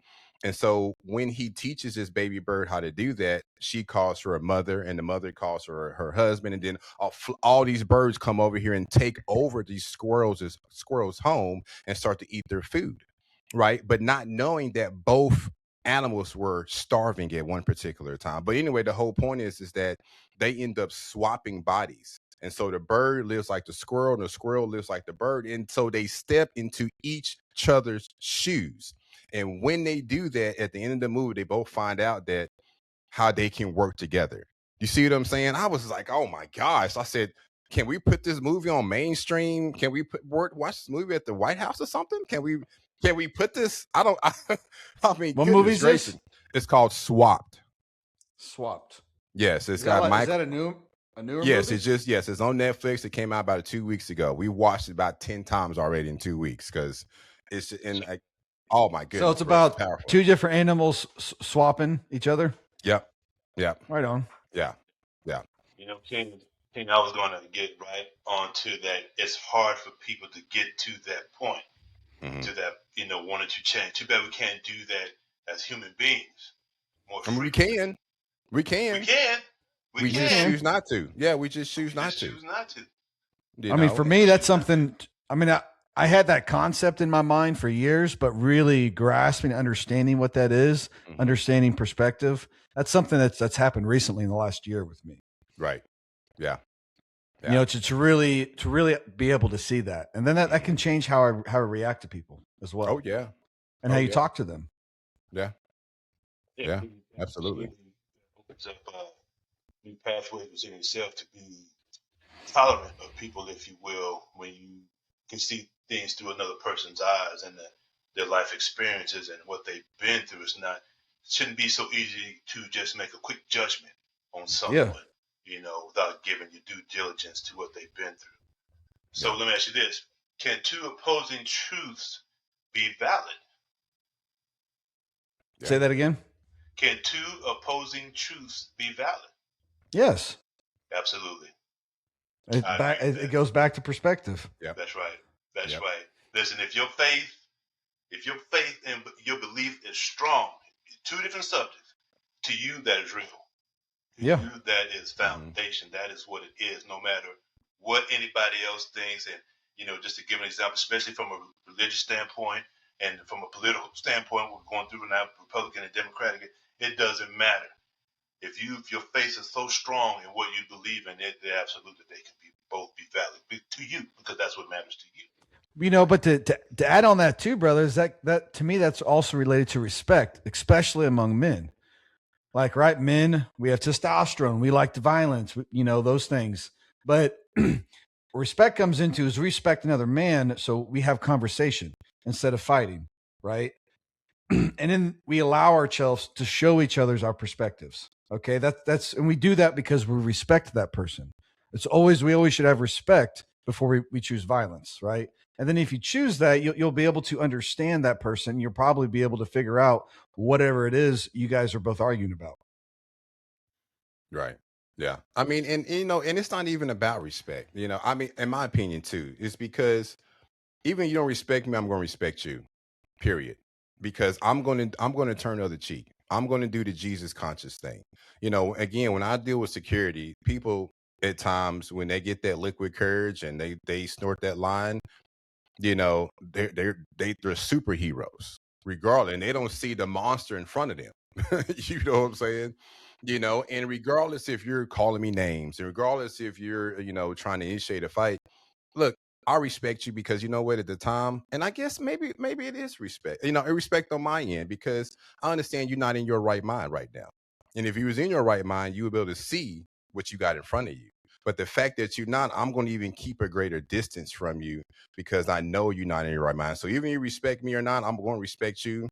And so when he teaches this baby bird how to do that, she calls her a mother, and the mother calls her husband. And then all these birds come over here and take over these squirrels' home and start to eat their food. Right. But not knowing that both animals were starving at one particular time. But anyway, the whole point is that they end up swapping bodies. And so the bird lives like the squirrel, and the squirrel lives like the bird. And so they step into each other's shoes. And when they do that, at the end of the movie, they both find out that how they can work together. You see what I'm saying? I was like, oh my gosh. I said, can we put this movie on mainstream? Can we watch this movie at the White House or something? Can we put this? I mean, what movie is this? It's called Swapped. Swapped. Yes, it's got Mike. Is that a newer yes, movie? It's on Netflix. It came out about 2 weeks ago. We watched it about 10 times already in 2 weeks, because it's in like, oh my goodness. So it's about two different animals swapping each other? Yep. Right on. Yeah. King, I was going to get right onto that. It's hard for people to get to that point, to that, wanting to change. Too bad we can't do that as human beings. We can. We just choose not to. Yeah, we just choose not to. I mean, for me, that's something. I mean, I had that concept in my mind for years, but really grasping, understanding what that is, understanding perspective. That's something that's happened recently in the last year with me. Right. Yeah. To really be able to see that, and then that can change how I react to people as well. Oh yeah. And how you talk to them. Yeah. Absolutely. Opens up new pathways within yourself to be tolerant of people, if you will, when you can see things through another person's eyes and their life experiences and what they've been through. Shouldn't be so easy to just make a quick judgment on someone, without giving your due diligence to what they've been through. So let me ask you this. Can two opposing truths be valid? Say that again. Can two opposing truths be valid? Yes. Absolutely. It goes back to perspective. Yeah. That's right. Right. Listen, if your faith and your belief is strong, two different subjects. To you, that is real. To you, that is foundation. That is what it is, no matter what anybody else thinks. And, just to give an example, especially from a religious standpoint, And from a political standpoint, we're going through now Republican and Democratic. It doesn't matter. If your faith is so strong in what you believe in, absolutely they can both be valid to you, because that's what matters to you. You know, but to add on that too, brothers, that to me, that's also related to respect, especially among men. Like, right, men, we have testosterone, we like the violence, you know, those things. But respect comes into is respect another man, so we have conversation instead of fighting, right? And then we allow ourselves to show each other's our perspectives. Okay, that's and we do that because we respect that person. We always should have respect before we choose violence, right? And then if you choose that, you'll be able to understand that person. You'll probably be able to figure out whatever it is you guys are both arguing about. Right. Yeah. I mean, and you know, and it's not even about respect. You know, I mean, in my opinion too, it's because even if you don't respect me, I'm going to respect you. Period. Because I'm going to turn the other cheek. I'm going to do the Jesus conscious thing. You know, again, when I deal with security, people at times when they get that liquid courage and they snort that line, you know, they're superheroes regardless, and they don't see the monster in front of them. You know what I'm saying? You know, and regardless if you're calling me names, and regardless if you're, you know, trying to initiate a fight, look, I respect you because you know what, at the time, and I guess maybe it is respect, you know, respect on my end, because I understand you're not in your right mind right now. And if you was in your right mind, you would be able to see what you got in front of you. But the fact that you're not, I'm going to even keep a greater distance from you because I know you're not in your right mind. So even if you respect me or not, I'm going to respect you,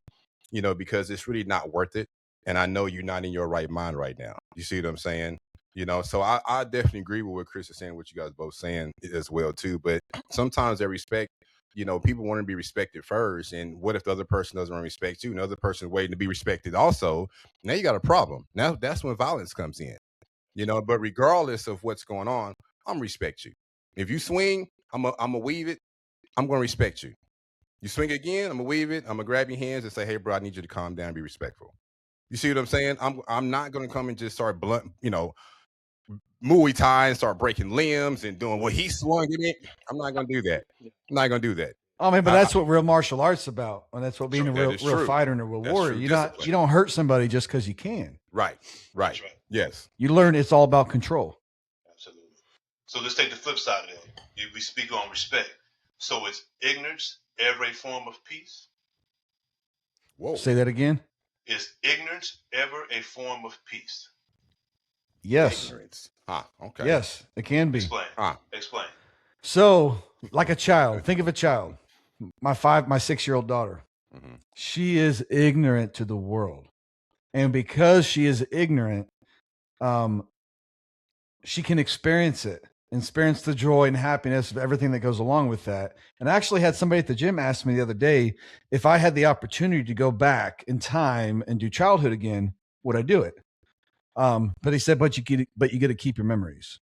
you know, because it's really not worth it. And I know you're not in your right mind right now. You see what I'm saying? You know, so I definitely agree with what Chris is saying, what you guys both saying as well too. But sometimes that respect, you know, people want to be respected first. And what if the other person doesn't want to respect you? And the other person waiting to be respected also. Now you got a problem. Now that's when violence comes in. You know, but regardless of what's going on, I'm respect you. If you swing, I'm a weave it. I'm gonna respect you. You swing again, I'm gonna weave it. I'm gonna grab your hands and say, "Hey, bro, I need you to calm down, be respectful." You see what I'm saying? I'm not gonna come and just start blunt, you know, Muay Thai and start breaking limbs and doing what he swung at me. I'm not gonna do that. I'm not gonna do that. I mean, but that's what real martial arts about, and that's what being a That real is real true. fighter and a real That's warrior. true You discipline. don't hurt somebody just because you can. Right. That's right. Yes. You learn it's all about control. Absolutely. So let's take the flip side of that. We speak on respect. So is ignorance ever a form of peace? Whoa. Say that again. Is ignorance ever a form of peace? Yes. Ignorance. Okay. Yes, it can be. Explain. So, like a child, think of a child. My 6-year-old daughter. Mm-hmm. She is ignorant to the world. And because she is ignorant, she can experience the joy and happiness of everything that goes along with that. And I actually had somebody at the gym ask me the other day if I had the opportunity to go back in time and do childhood again, would I do it? But he said, but you get to keep your memories.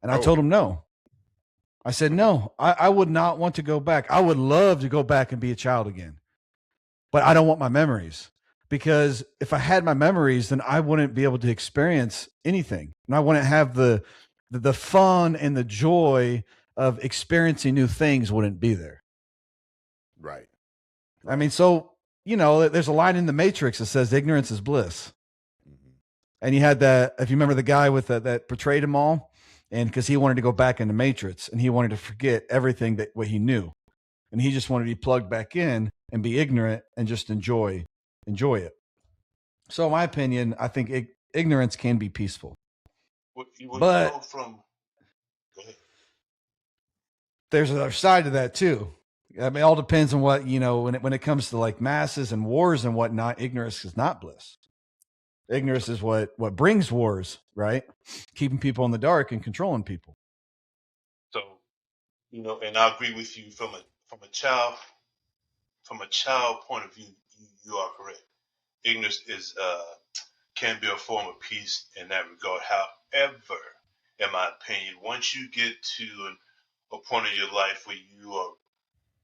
And I told him no. I said, no, I would not want to go back. I would love to go back and be a child again, but I don't want my memories, because if I had my memories, then I wouldn't be able to experience anything. And I wouldn't have the fun and the joy of experiencing new things wouldn't be there. Right. I mean, so, you know, there's a line in the Matrix that says ignorance is bliss. Mm-hmm. And you had that, if you remember the guy with that portrayed him all, and because he wanted to go back into Matrix and he wanted to forget everything what he knew. And he just wanted to be plugged back in and be ignorant and just enjoy it. So in my opinion, I think ignorance can be peaceful. But go ahead. There's another side to that too. I mean, it all depends on what, you know, when it comes to like masses and wars and whatnot, ignorance is not bliss. Ignorance is what brings wars, right? Keeping people in the dark and controlling people. So, you know, and I agree with you from a child point of view, you are correct. Ignorance can be a form of peace in that regard. However, in my opinion, once you get to a point in your life where you are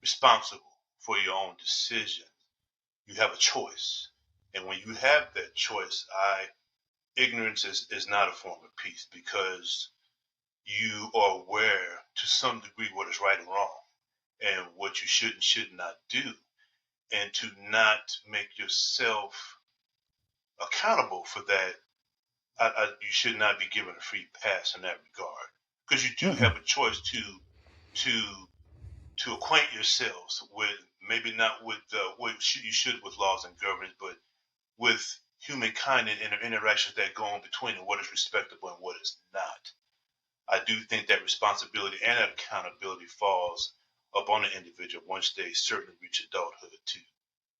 responsible for your own decision, you have a choice. And when you have that choice, ignorance is not a form of peace, because you are aware to some degree what is right and wrong and what you should and should not do. and to not make yourself accountable for that, you should not be given a free pass in that regard, because you do have a choice to acquaint yourselves with, maybe not with what you should with laws and governance, but with humankind and interactions that go on between, and what is respectable and what is not. I do think that responsibility and accountability falls upon the individual once they certainly reach adulthood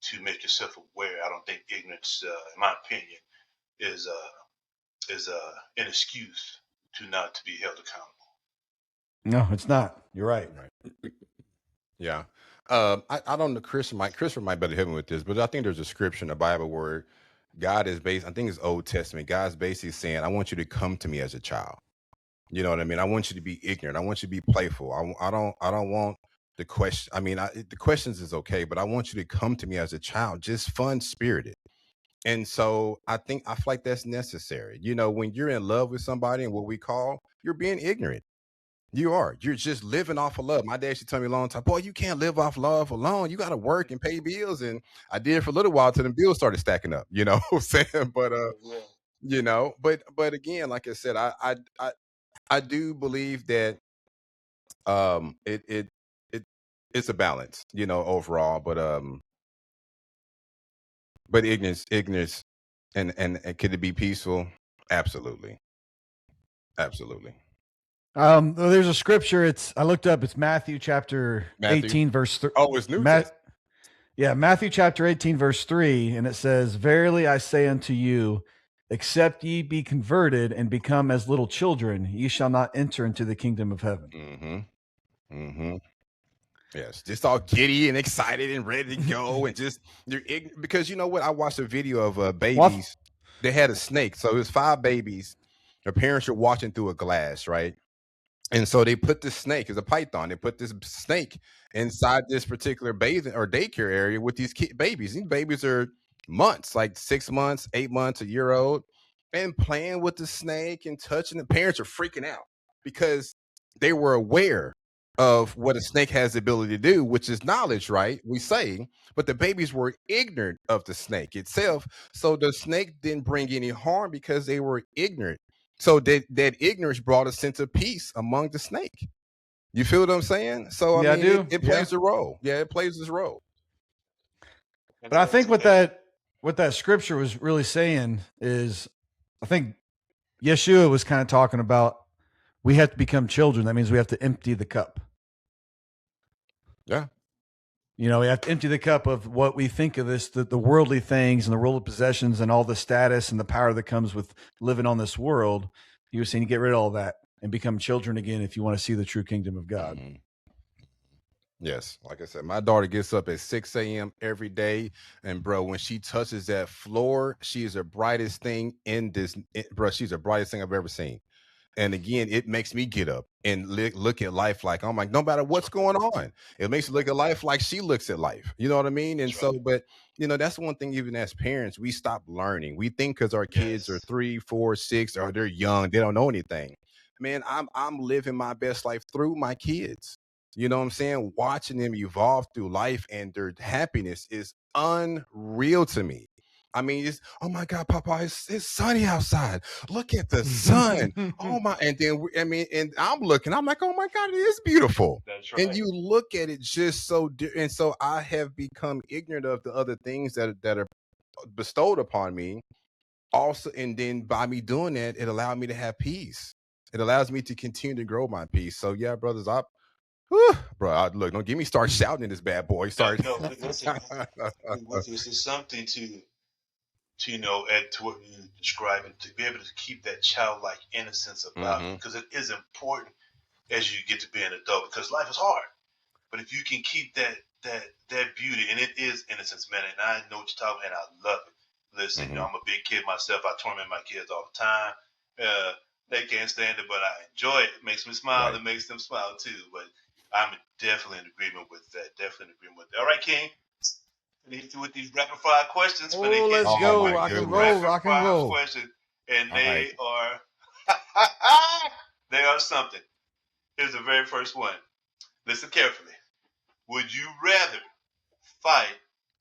to make yourself aware. I don't think ignorance, in my opinion, is an excuse to not to be held accountable. No, it's not. You're right. Yeah. I don't know, Christopher might better help me with this, but I think there's a scripture in the Bible where God is I think it's Old Testament. God's basically saying, I want you to come to me as a child. You know what I mean? I want you to be ignorant. I want you to be playful. I don't want the question. I mean, the questions is okay, but I want you to come to me as a child, just fun spirited. And so I feel like that's necessary. You know, when you're in love with somebody and what we call, you're being ignorant. You're just living off of love. My dad used to tell me a long time, boy, you can't live off love alone. You got to work and pay bills. And I did for a little while till the bills started stacking up, you know what I'm saying? But, you know, but again, like I said, I do believe that, it's a balance, you know, overall, but ignorance and could it be peaceful? Absolutely. Absolutely. There's a scripture. I looked up. It's Matthew chapter Matthew? 18, verse 3. Oh, it's New Testament. Yeah, Matthew chapter 18, verse 3. And it says, Verily I say unto you, except ye be converted and become as little children, ye shall not enter into the kingdom of heaven. Mm-hmm. Mm-hmm. Yes, just all giddy and excited and ready to go, and just because you know what? I watched a video of babies. They had a snake, so it was 5 babies. Their parents are watching through a glass, right? And so they put this snake, it's a python. They put this snake inside this particular bathing or daycare area with these babies. These babies are months, like 6 months, 8 months, a year old, and playing with the snake and touching. The parents are freaking out because they were aware of what a snake has the ability to do, which is knowledge, right? We say, but the babies were ignorant of the snake itself. So the snake didn't bring any harm because they were ignorant. So that ignorance brought a sense of peace among the snake. You feel what I'm saying? So Yeah, I mean, I do. it plays a role. Yeah, it plays its role. But I think what that scripture was really saying is, I think Yeshua was kind of talking about we have to become children. That means we have to empty the cup. Yeah. You know, we have to empty the cup of what we think of this, the worldly things and the worldly possessions and all the status and the power that comes with living on this world. He was saying you get rid of all that and become children again if you want to see the true kingdom of God. Mm-hmm. Yes, like I said, my daughter gets up at 6 a.m. every day, and bro, when she touches that floor, she is the brightest thing bro. She's the brightest thing I've ever seen. And again, it makes me get up and look at life like, I'm like, no matter what's going on, it makes me look at life like she looks at life. You know what I mean? And so, but you know, that's one thing, even as parents, we stop learning. We think because our kids are 3, 4, 6, or they're young, they don't know anything. Man, I'm living my best life through my kids. You know what I'm saying? Watching them evolve through life and their happiness is unreal to me. I mean, it's, oh my God, Papa, it's sunny outside. Look at the sun. Oh my, and then and I'm looking, I'm like, oh my God, it is beautiful. That's right. And you look at it just so, and so I have become ignorant of the other things that are bestowed upon me. Also, and then by me doing that, it allowed me to have peace. It allows me to continue to grow my peace. So yeah, brothers, bro, look, don't get me start shouting at this bad boy. Start. No, listen, this is something to add to what you described, and to be able to keep that childlike innocence about it, because it is important as you get to be an adult, because life is hard. But if you can keep that beauty, and it is innocence, man, and I know what you're talking about, and I love it. Listen, I'm a big kid myself. I torment my kids all the time. They can't stand it, but I enjoy it. It makes me smile. Right. It makes them smile too. But I'm definitely in agreement with that. Definitely in agreement with that. All right, King. Hit you with these rapid fire questions. Let's go. Rock and roll. Questions, and they are they are something. Here's the very first one. Listen carefully. Would you rather fight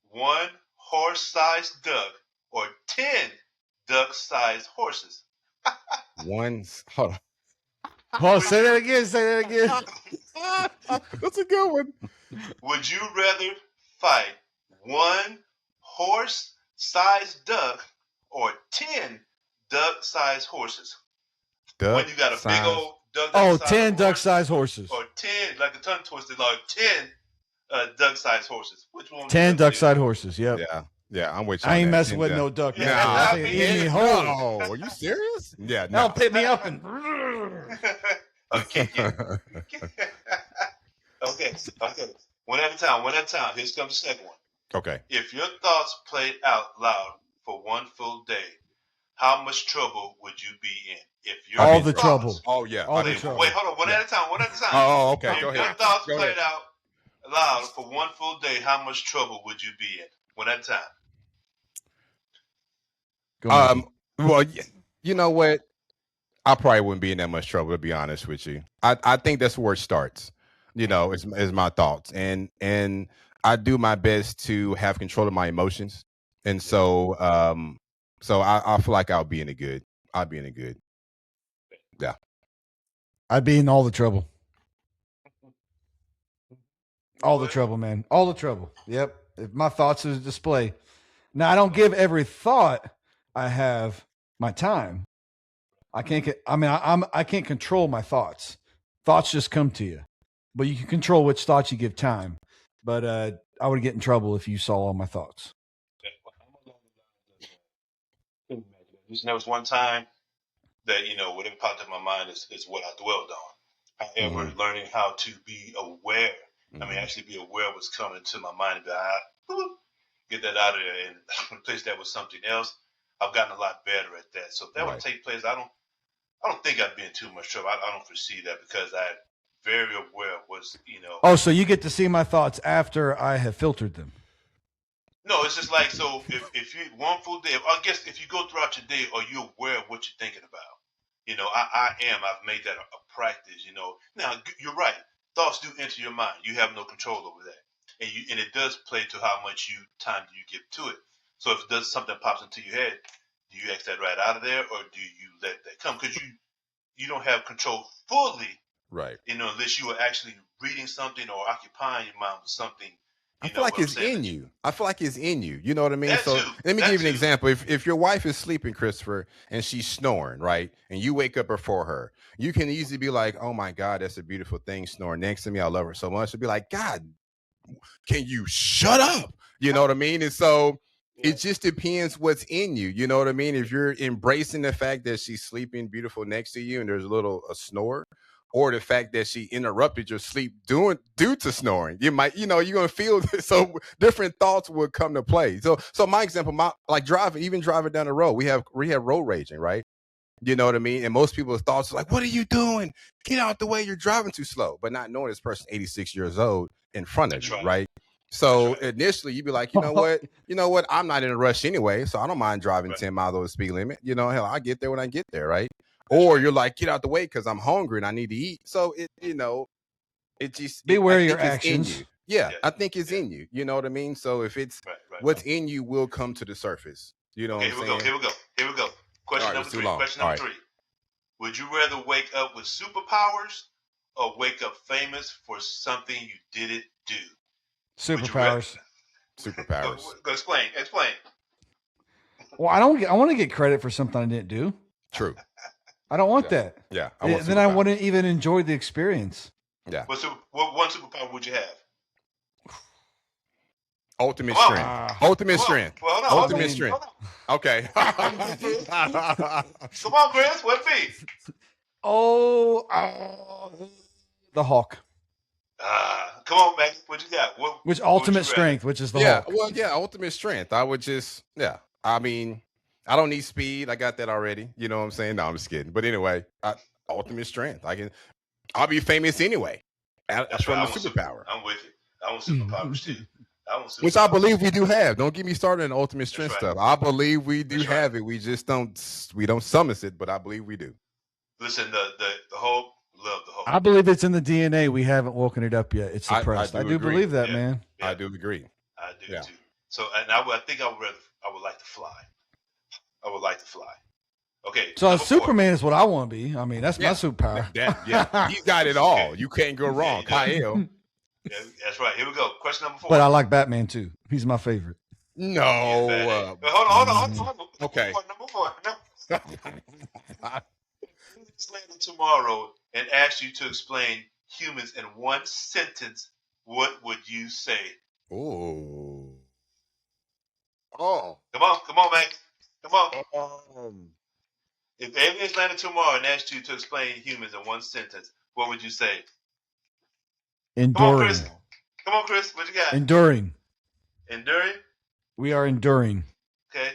one horse-sized duck or 10 duck-sized horses? Hold Oh, say that again. Say that again. on. That's a good one. Would you rather fight one horse-sized duck or 10 duck-sized horses? When you got a big old duck. Oh, 10 duck-sized horses. Or 10, like a tongue twister, like 10 duck-sized horses. Which one? 10 duck-sized horses. Yep. Yeah, I'm with you. I ain't messing with no duck. Yeah, No, are you serious? Yeah, no. Now pick me up and. Okay. Okay. One at a time. Here comes the second one. Okay. If your thoughts played out loud for one full day, how much trouble would you be in? If your All the trouble. Oh yeah. All the trouble. Wait, hold on. One at a time. Oh, okay. If Go your ahead. thoughts played out loud for one full day, how much trouble would you be in? One at a time. Well, you know what? I probably wouldn't be in that much trouble, to be honest with you. I think that's where it starts. You know, is my thoughts, and I do my best to have control of my emotions, and so I feel like I'll be in the good. I'd be in the good. Yeah, I'd be in all the trouble. All the trouble, man. All the trouble. Yep. If my thoughts is display. Now I don't give every thought I have my time. I can't I can't control my thoughts. Thoughts just come to you. But you can control which thoughts you give time. But I would get in trouble if you saw all my thoughts. There was one time that, whatever popped in my mind is what I dwelled on. However, learning how to be aware, actually be aware of what's coming to my mind, get that out of there and replace that with something else. I've gotten a lot better at that. So if that would take place, I don't think I'd be in too much trouble. I don't foresee that because I'm very aware of what's, Oh, so you get to see my thoughts after I have filtered them. No, it's just like, so if you one full day, I guess if you go throughout your day, are you aware of what you're thinking about? I've made that a practice, Now, you're right. Thoughts do enter your mind. You have no control over that. And it does play to how much time do you give to it. So if something pops into your head, do you ask that right out of there or do you let that come? Because you don't have control fully, right? Unless you are actually reading something or occupying your mind with something. I feel like it's in you. I feel like it's in you. You know what I mean? So let me give you an example. If your wife is sleeping, Christopher, and she's snoring, right? And you wake up before her, you can easily be like, oh my God, that's a beautiful thing snoring next to me. I love her so much. To be like, God, can you shut up? You know what I mean? And so it just depends what's in you. You know what I mean? If you're embracing the fact that she's sleeping beautiful next to you and there's a snore, or the fact that she interrupted your sleep due to snoring, you might, you're going to feel so different thoughts would come to play. So my example, driving down the road, we have road raging, right? You know what I mean? And most people's thoughts are like, what are you doing? Get out the way, you're driving too slow. But not knowing this person 86 years old in front of you, right? So initially you'd be like, you know what? I'm not in a rush anyway, so I don't mind driving 10 miles over the speed limit. Hell, I get there when I get there, right? Or you're like, get out the way because I'm hungry and I need to eat. So it just beware your actions. Yeah, I think it's in you. You know what I mean? So if it's what's in you will come to the surface. You know what I'm saying? Here we go. Question number three. Would you rather wake up with superpowers or wake up famous for something you didn't do? Superpowers. Go explain. Well, I want to get credit for something I didn't do. True. I don't want that. Yeah. Then I wouldn't even enjoy the experience. Yeah. What one superpower would you have? Ultimate strength. Ultimate strength. Well, ultimate strength. Okay. Come on, Chris. What be? The Hawk. Come on, Mac. What you got? Which ultimate strength? Which is the Hawk? Well, ultimate strength. I would just, I mean, I don't need speed. I got that already. You know what I'm saying? No, I'm just kidding. But anyway, ultimate strength. I'll be famous anyway. That's from the superpower. I'm with you. I want superpowers too. Which I believe we do have. Don't get me started on ultimate strength stuff. I believe we do have it. We just don't summon it, but I believe we do. Listen, the hope, love the hope. I believe it's in the DNA. We haven't woken it up yet. It's suppressed. I do believe that, man. I do agree. I do too. So, and I think I would like to fly. I would like to fly. Okay. So number 4. Superman is what I want to be. I mean, that's my superpower. He's got it all. Okay. You can't go wrong. Yeah, Kyle. Yeah, that's right. Here we go. Question number 4. But I like Batman too. He's my favorite. No. Hold on. Okay. Number 4. This landed tomorrow and asked you to explain humans in one sentence. What would you say? Oh. Come on, Mac. Come on. If aliens landed tomorrow and asked you to explain humans in one sentence, what would you say? Enduring. Come on, Chris. What you got? Enduring. Enduring? We are enduring. Okay.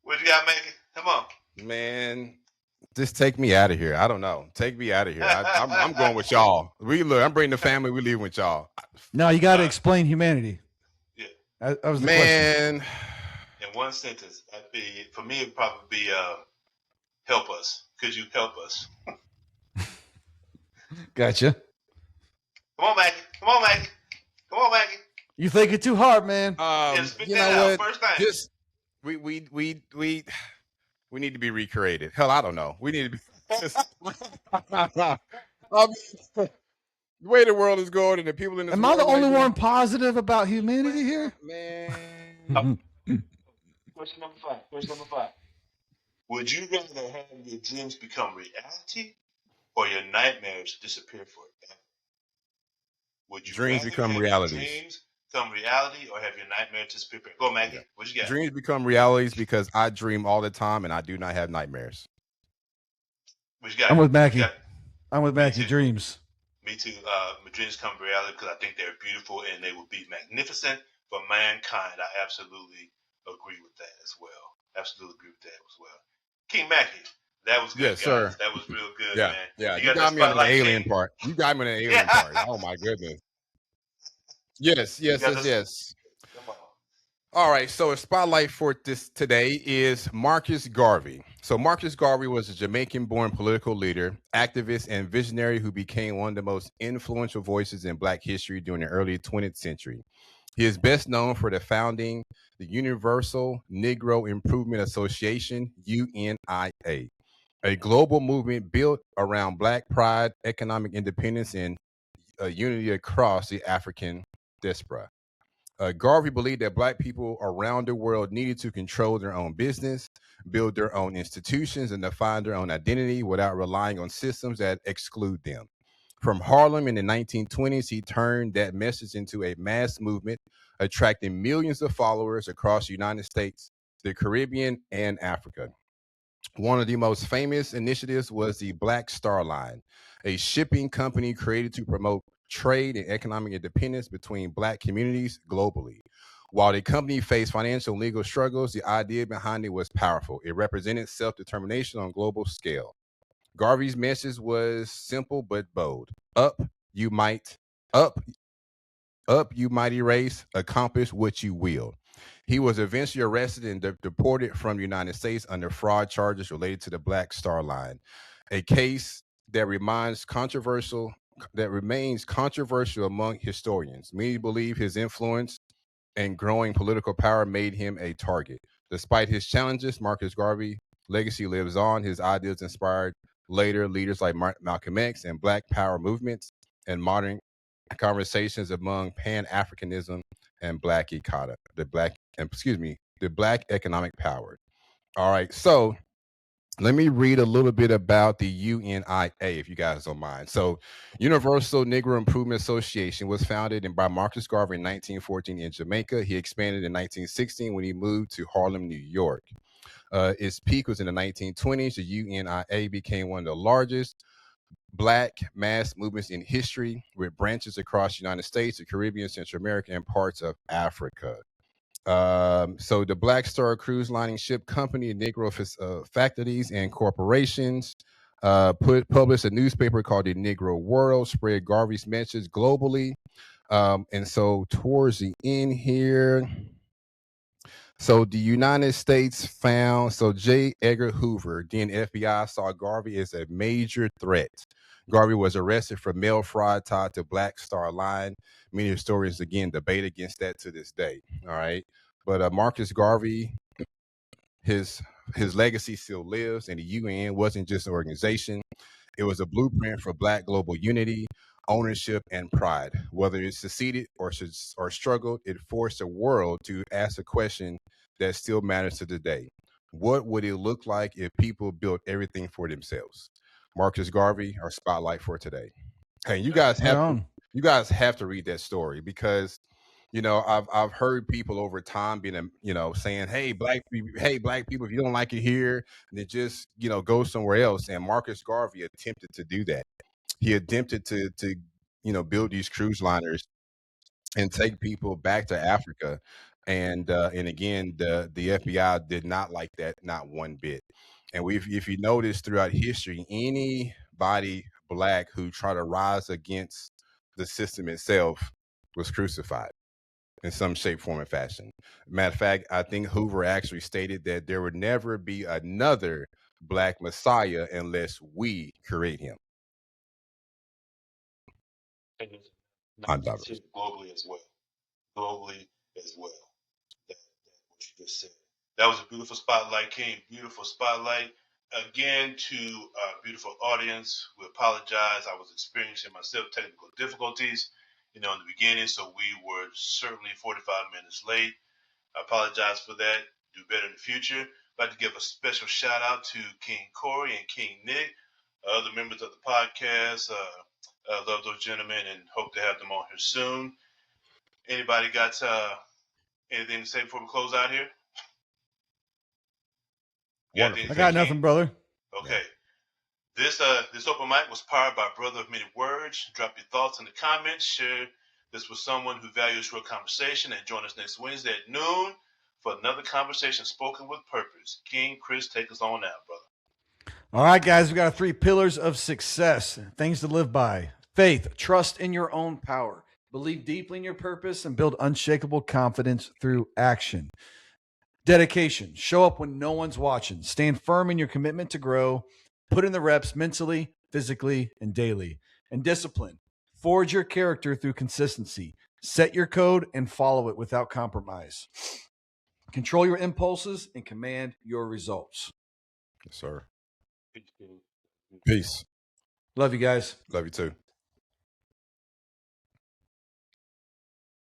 What you got, Maggie? Come on. Man, just take me out of here. I don't know. Take me out of here. I'm going with y'all. I'm bringing the family. We leaving with y'all. No, you got to explain humanity. Yeah. That was the question. In one sentence, for me, it'd probably be help us. Could you help us? Gotcha. Come on, Maggie. You think it too hard, man. You know what? First time. Just we need to be recreated. Hell, I don't know. We need to be. The way the world is going and the people in this Am world. I the only one positive about humanity here? Man. Question number 5. Would you rather have your dreams become reality or your nightmares disappear forever? Would you dreams become realities? Dreams become reality or have your nightmares disappear? Go, Maggie. Yeah. What you got? Dreams become realities because I dream all the time and I do not have nightmares. What you got? I'm with Mackie. Dreams. Me too. My dreams come reality because I think they're beautiful and they will be magnificent for mankind. I absolutely agree with that as well. King Mackie, that was good. Yes, guys. Sir. That was real good, yeah, man. Yeah, you got me on the alien part. Oh my goodness. Yes. Come on. All right, so a spotlight for this today is Marcus Garvey. So Marcus Garvey was a Jamaican-born political leader, activist, and visionary who became one of the most influential voices in Black history during the early 20th century. He is best known for the founding the Universal Negro Improvement Association, UNIA, a global movement built around Black pride, economic independence, and unity across the African diaspora. Garvey believed that Black people around the world needed to control their own business, build their own institutions, and define their own identity without relying on systems that exclude them. From Harlem in the 1920s, he turned that message into a mass movement, attracting millions of followers across the United States, the Caribbean, and Africa. One of the most famous initiatives was the Black Star Line, a shipping company created to promote trade and economic independence between Black communities globally. While the company faced financial and legal struggles, the idea behind it was powerful. It represented self-determination on a global scale. Garvey's message was simple but bold. Up, you mighty race, accomplish what you will. He was eventually arrested and deported from the United States under fraud charges related to the Black Star Line, a case that remains controversial among historians. Many believe his influence and growing political power made him a target. Despite his challenges, Marcus Garvey's legacy lives on. His ideas inspired later leaders like Malcolm X and Black Power movements and modern conversations among Pan-Africanism and the Black economic power. All right, so let me read a little bit about the UNIA, if you guys don't mind. So, Universal Negro Improvement Association was founded by Marcus Garvey in 1914 in Jamaica. He expanded in 1916 when he moved to Harlem, New York. Its peak was in the 1920s. The UNIA became one of the largest Black mass movements in history, with branches across the United States, the Caribbean, Central America, and parts of Africa. So the Black Star Cruise Lining Ship Company, Negro factories and corporations published a newspaper called the Negro World, spread Garvey's message globally. And so towards the end here, so the United States found, J. Edgar Hoover, then FBI, saw Garvey as a major threat Garvey was arrested for mail fraud tied to Black Star Line. Many historians, again, debate against that to this day. All right. But Marcus Garvey, his legacy still lives, and the UN wasn't just an organization. It was a blueprint for Black global unity, ownership, and pride. Whether it succeeded or struggled, it forced the world to ask a question that still matters to today. What would it look like if people built everything for themselves? Marcus Garvey, our spotlight for today. Hey, you guys have to read that story, because I've heard people over time being saying, hey black people, if you don't like it here, then just go somewhere else. And Marcus Garvey attempted to do that. He attempted to build these cruise liners and take people back to Africa. And again, the FBI did not like that, not one bit. And if you notice throughout history, anybody Black who tried to rise against the system itself was crucified in some shape, form, and fashion. Matter of fact, I think Hoover actually stated that there would never be another Black Messiah unless we create him. And globally as well. Globally as well. That what you just said. That was a beautiful spotlight, King. Beautiful spotlight. Again, to our beautiful audience, we apologize. I was experiencing myself technical difficulties, in the beginning, so we were certainly 45 minutes late. I apologize for that. Do better in the future. I'd like to give a special shout out to King Corey and King Nick, other members of the podcast. Love those gentlemen and hope to have them on here soon. Anybody got anything to say before we close out here? I got nothing, brother. Okay. This open mic was powered by Brother of Many Words. Drop your thoughts in the comments. Share this with someone who values real conversation, and join us next Wednesday at noon for another conversation spoken with purpose. King Chris, take us on out, brother. All right, guys, we got 3 pillars of success, things to live by. Faith, trust in your own power. Believe deeply in your purpose and build unshakable confidence through action. Dedication, show up when no one's watching. Stand firm in your commitment to grow. Put in the reps mentally, physically, and daily. And discipline, forge your character through consistency. Set your code and follow it without compromise. Control your impulses and command your results. Yes, sir. Peace. Love you guys. Love you too.